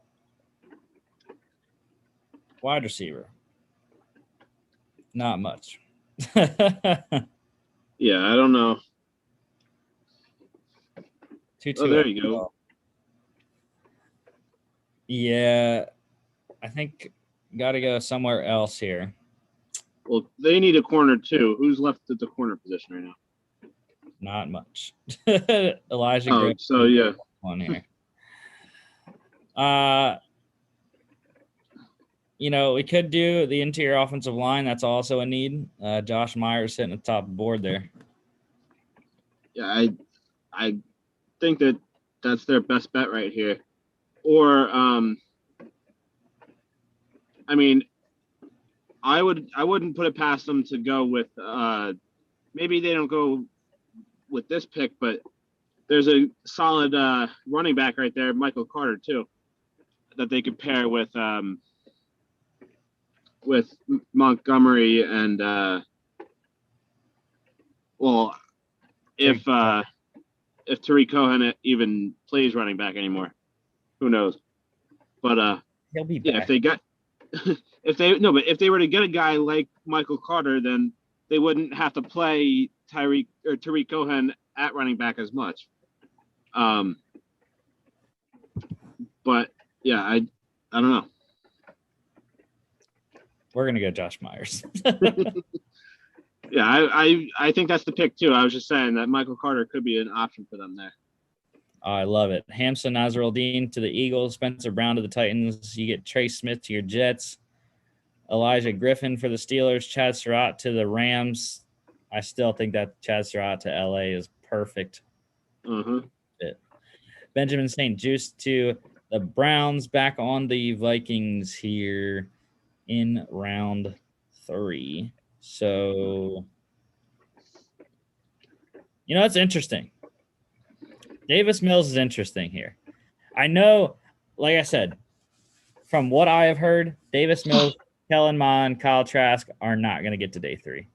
receiver, not much. Yeah, I don't know. There you go. Yeah, I think got to go somewhere else here. Well, they need a corner too. Who's left at the corner position right now? Not much. Elijah. Oh, so yeah. On here. We could do the interior offensive line. That's also a need. Josh Myers sitting at the top of the board there. Yeah, I think that's their best bet right here. Or, I mean, I wouldn't put it past them to go with maybe they don't go with this pick, but there's a solid running back right there, Michael Carter too, that they could pair with Montgomery and if Tariq Cohen even plays running back anymore, who knows? But he'll be back. Yeah, if they were to get a guy like Michael Carter, then they wouldn't have to play Tariq Cohen at running back as much. But yeah, I don't know. We're gonna go Josh Myers. Yeah, I think that's the pick too. I was just saying that Michael Carter could be an option for them there. Oh, I love it. Hamson Nasruddin to the Eagles, Spencer Brown to the Titans. You get Trey Smith to your Jets, Elijah Griffin for the Steelers, Chad Surratt to the Rams. I still think that Chad Surratt to LA is perfect. Fit. Benjamin St. Juste to the Browns, back on the Vikings here in round 3. So, it's interesting. Davis Mills is interesting here. I know, like I said, from what I have heard, Davis Mills, Kellen Mond, Kyle Trask are not going to get to day 3.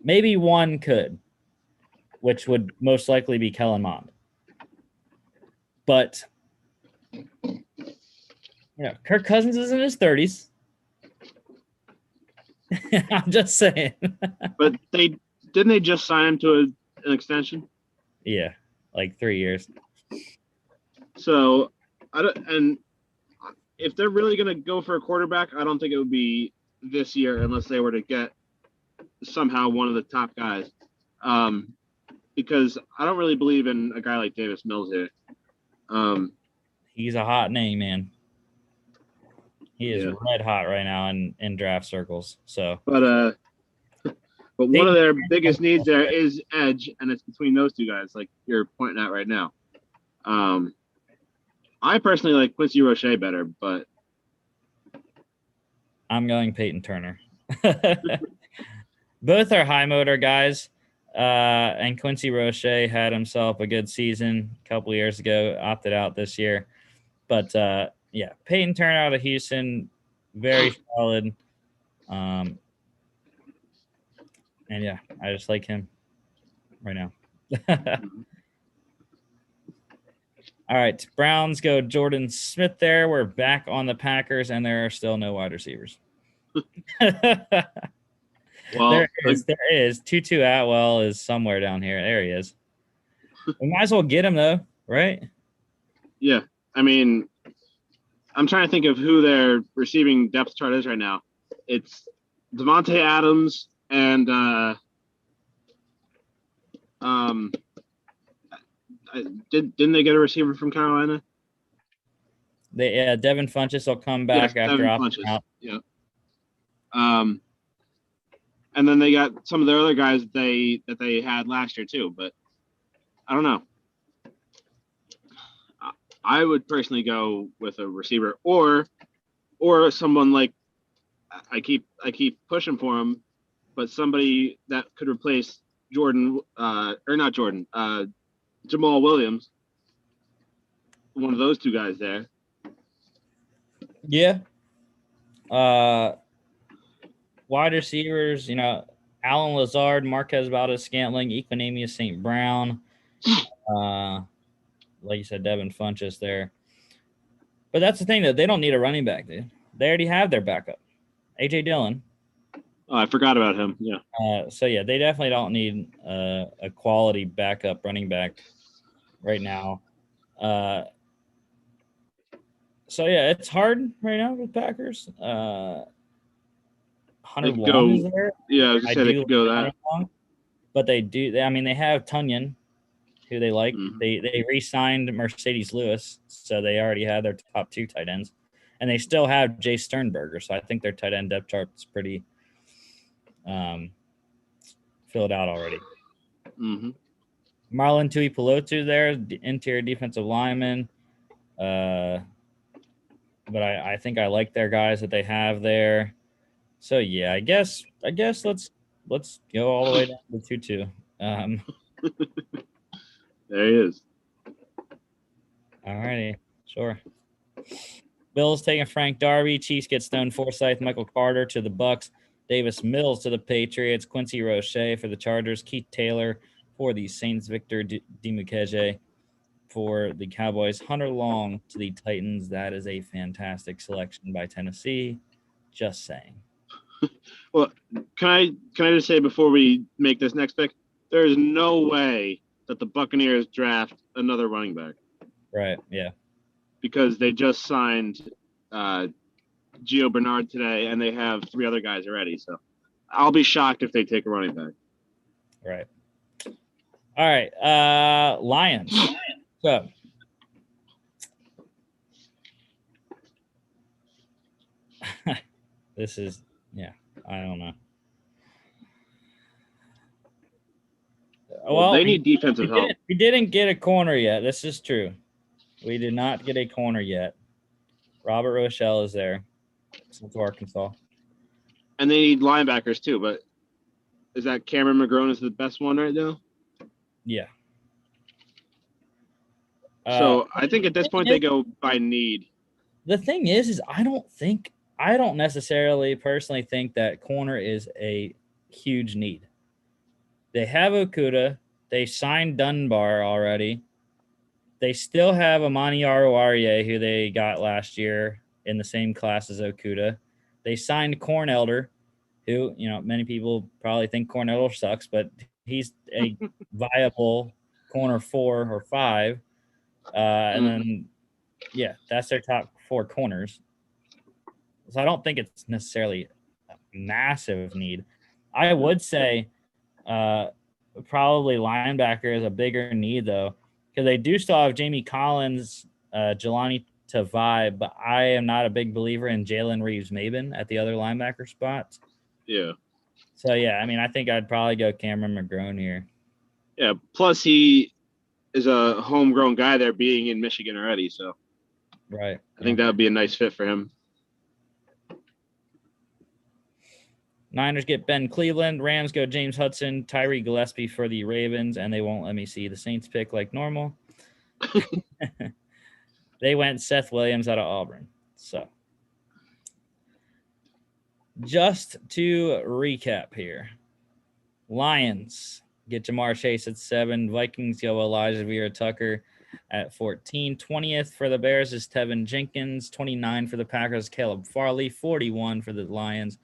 Maybe one could, which would most likely be Kellen Mond. But, Kirk Cousins is in his 30s. I'm just saying. But didn't they just sign him to an extension? Yeah, like 3 years. So if they're really going to go for a quarterback, I don't think it would be this year unless they were to get somehow one of the top guys. Because I don't really believe in a guy like Davis Mills here. He's a hot name, man. He is red hot right now in draft circles. So, but one of their biggest needs there is edge, and it's between those two guys, like you're pointing out right now. I personally like Quincy Roche better, but I'm going Peyton Turner. Both are high motor guys. And Quincy Roche had himself a good season a couple years ago, opted out this year. But yeah, Peyton Turner out of Houston, very solid. And yeah, I just like him right now. All right, Browns go Jordan Smith there. We're back on the Packers, and there are still no wide receivers. Well, there is. Tutu Atwell is somewhere down here. There he is. We might as well get him, though, right? Yeah. I mean, I'm trying to think of who their receiving depth chart is right now. It's Devontae Adams and didn't they get a receiver from Carolina? Devin Funchess will come back after opting out. Yeah. And then they got some of their other guys that they had last year too, but I don't know. I would personally go with a receiver or someone like I keep pushing for him, but somebody that could replace Jamal Williams. One of those two guys there. Yeah. Wide receivers, Alan Lazard, Marquez Valdez-Scantling, Equinemius St. Brown. Like you said, Devin Funchess there. But that's the thing, though. They don't need a running back, dude. They already have their backup, A.J. Dillon. Oh, I forgot about him. Yeah. So, yeah, they definitely don't need a quality backup running back right now. So, yeah, it's hard right now with Packers. Hunter Long is there. Yeah, I was going to say they could go that. Long, but they have Tunyon, who they like. Mm-hmm. They re-signed Mercedes Lewis, so they already had their top two tight ends. And they still have Jay Sternberger, so I think their tight end depth chart is pretty filled out already. Mm-hmm. Marlon Tuipulotu there, the interior defensive lineman. But I think I like their guys that they have there. So yeah, I guess let's go all the way down to 2-2. There he is. All righty, sure. Bills taking Frank Darby. Chiefs get Stone Forsythe, Michael Carter to the Bucks. Davis Mills to the Patriots. Quincy Roche for the Chargers. Keith Taylor for the Saints. Victor Dimukeje for the Cowboys. Hunter Long to the Titans. That is a fantastic selection by Tennessee. Just saying. Well, can I just say before we make this next pick, there is no way that the Buccaneers draft another running back. Right, yeah. Because they just signed Gio Bernard today, and they have three other guys already. So I'll be shocked if they take a running back. Right. All right, Lions. So this is, yeah, I don't know. Well, they need defensive help. We didn't get a corner yet. This is true. We did not get a corner yet. Robert Rochelle is there. Since Arkansas. And they need linebackers too, but is that Cameron McGrone is the best one right now? Yeah. So I think at this point they go by need. The thing is I don't necessarily personally think that corner is a huge need. They have Okuda. They signed Dunbar already. They still have Amani Aruarie, who they got last year in the same class as Okuda. They signed Corn Elder, who, many people probably think Corn Elder sucks, but he's a viable corner 4 or 5. And then, yeah, that's their top 4 corners. So I don't think it's necessarily a massive need. I would say probably linebacker is a bigger need, though, because they do still have Jamie Collins, Jelani Tavai, but I am not a big believer in Jalen Reeves-Maben at the other linebacker spot. Yeah. So, yeah, I mean, I think I'd probably go Cameron McGrone here. Yeah. Plus, he is a homegrown guy there, being in Michigan already. So, right. I think that would be a nice fit for him. Niners get Ben Cleveland. Rams go James Hudson, Tyree Gillespie for the Ravens, and they won't let me see the Saints pick like normal. They went Seth Williams out of Auburn. So, just to recap here, Lions get Jamar Chase at 7. Vikings go Elijah Vera-Tucker at 14. 20th for the Bears is Tevin Jenkins. 29 for the Packers, Caleb Farley. 41 for the Lions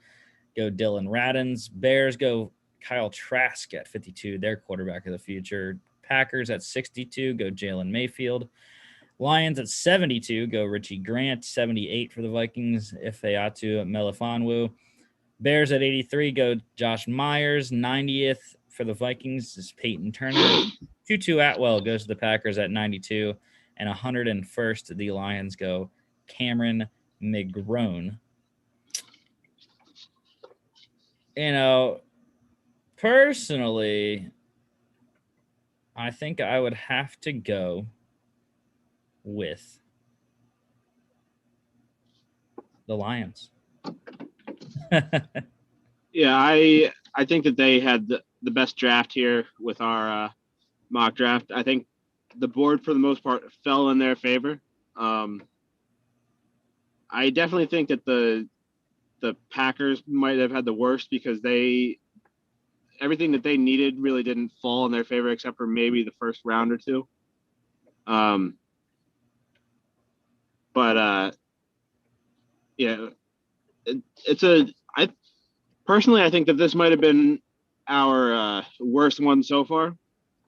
go Dylan Radins. Bears go Kyle Trask at 52, their quarterback of the future. Packers at 62 go Jalen Mayfield. Lions at 72 go Richie Grant. 78 for the Vikings, Ifeatu Melifonwu. Bears at 83 go Josh Myers. 90th for the Vikings is Peyton Turner. Tutu Atwell goes to the Packers at 92. And 101st, the Lions go Cameron McGrone. You know, personally, I think I would have to go with the Lions. Yeah, I think that they had the best draft here with our mock draft. I think the board, for the most part, fell in their favor. I definitely think that the Packers might have had the worst, because everything that they needed really didn't fall in their favor, except for maybe the first round or two. Yeah, I personally, I think that this might have been our worst one so far.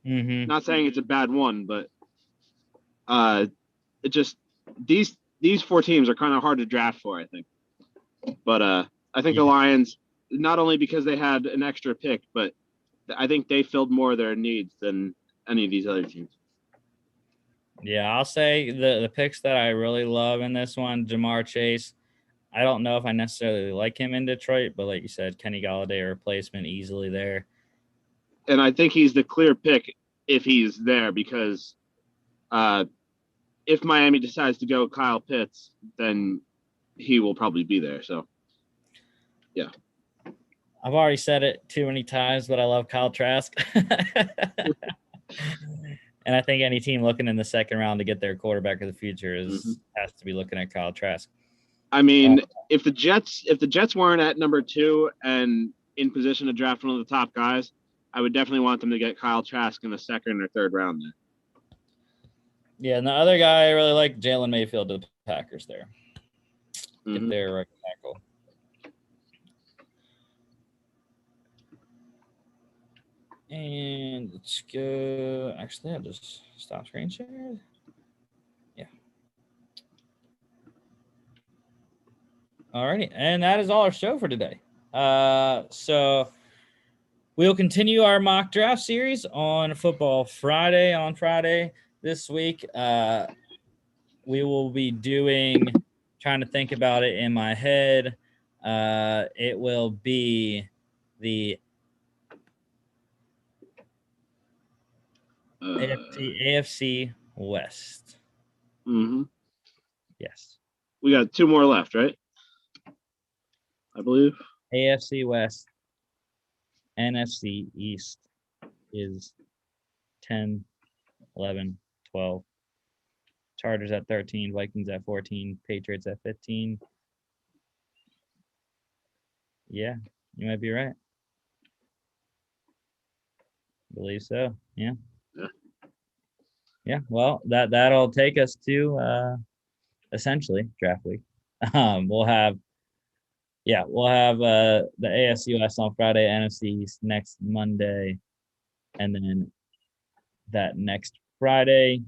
Mm-hmm. Not saying it's a bad one, but it just these 4 teams are kind of hard to draft for, I think. But I think the Lions, not only because they had an extra pick, but I think they filled more of their needs than any of these other teams. Yeah, I'll say the picks that I really love in this one, Jamar Chase. I don't know if I necessarily like him in Detroit, but like you said, Kenny Golladay replacement easily there. And I think he's the clear pick if he's there, because if Miami decides to go Kyle Pitts, then he will probably be there. So, yeah. I've already said it too many times, but I love Kyle Trask. And I think any team looking in the second round to get their quarterback of the future has to be looking at Kyle Trask. I mean, if the Jets weren't at number 2 and in position to draft one of the top guys, I would definitely want them to get Kyle Trask in the second or third round there. Yeah, and the other guy I really like, Jalen Mayfield to the Packers there. Get their right tackle. And let's go. Actually, I'll just stop screen share. Yeah. Alrighty, and that is all our show for today. So we'll continue our mock draft series on Football Friday. On Friday this week, we will be trying to think about it in my head. It will be the AFC West. Mm-hmm. Yes. We got 2 more left, right? I believe. AFC West. NFC East is 10, 11, 12. Chargers at 13, Vikings at 14, Patriots at 15. Yeah, you might be right. I believe so. Yeah. Yeah. Well, that'll take us to essentially draft week. We'll have the AFC West on Friday, NFC East next Monday, and then that next Friday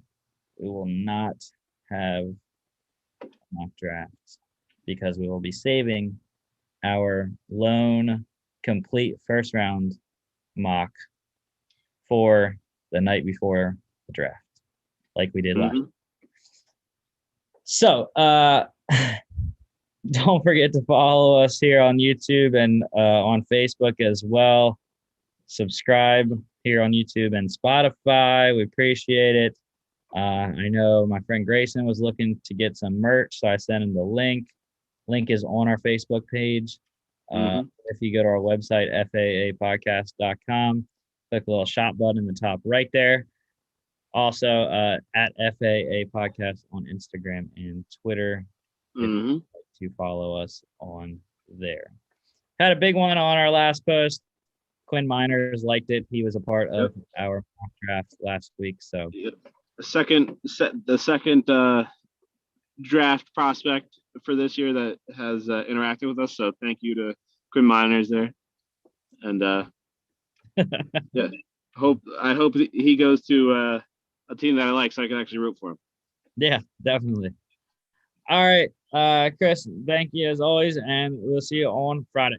we will not have mock drafts. because we will be saving our lone complete first round mock for the night before the draft, like we did last. So don't forget to follow us here on YouTube and on Facebook as well. Subscribe here on YouTube and Spotify. We appreciate it. I know my friend Grayson was looking to get some merch, so I sent him the link. Link is on our Facebook page. If you go to our website, faapodcast.com, click the little shop button in the top right there. Also, at FAA Podcast on Instagram and Twitter to follow us on there. Had a big one on our last post. Quinn Miners liked it. He was a part of our mock draft last week. So the second draft prospect for this year that has interacted with us. So thank you to Quinn Miners there. And yeah, I hope he goes to a team that I like, so I can actually root for him. Yeah, definitely. All right, Chris, thank you as always, and we'll see you on Friday.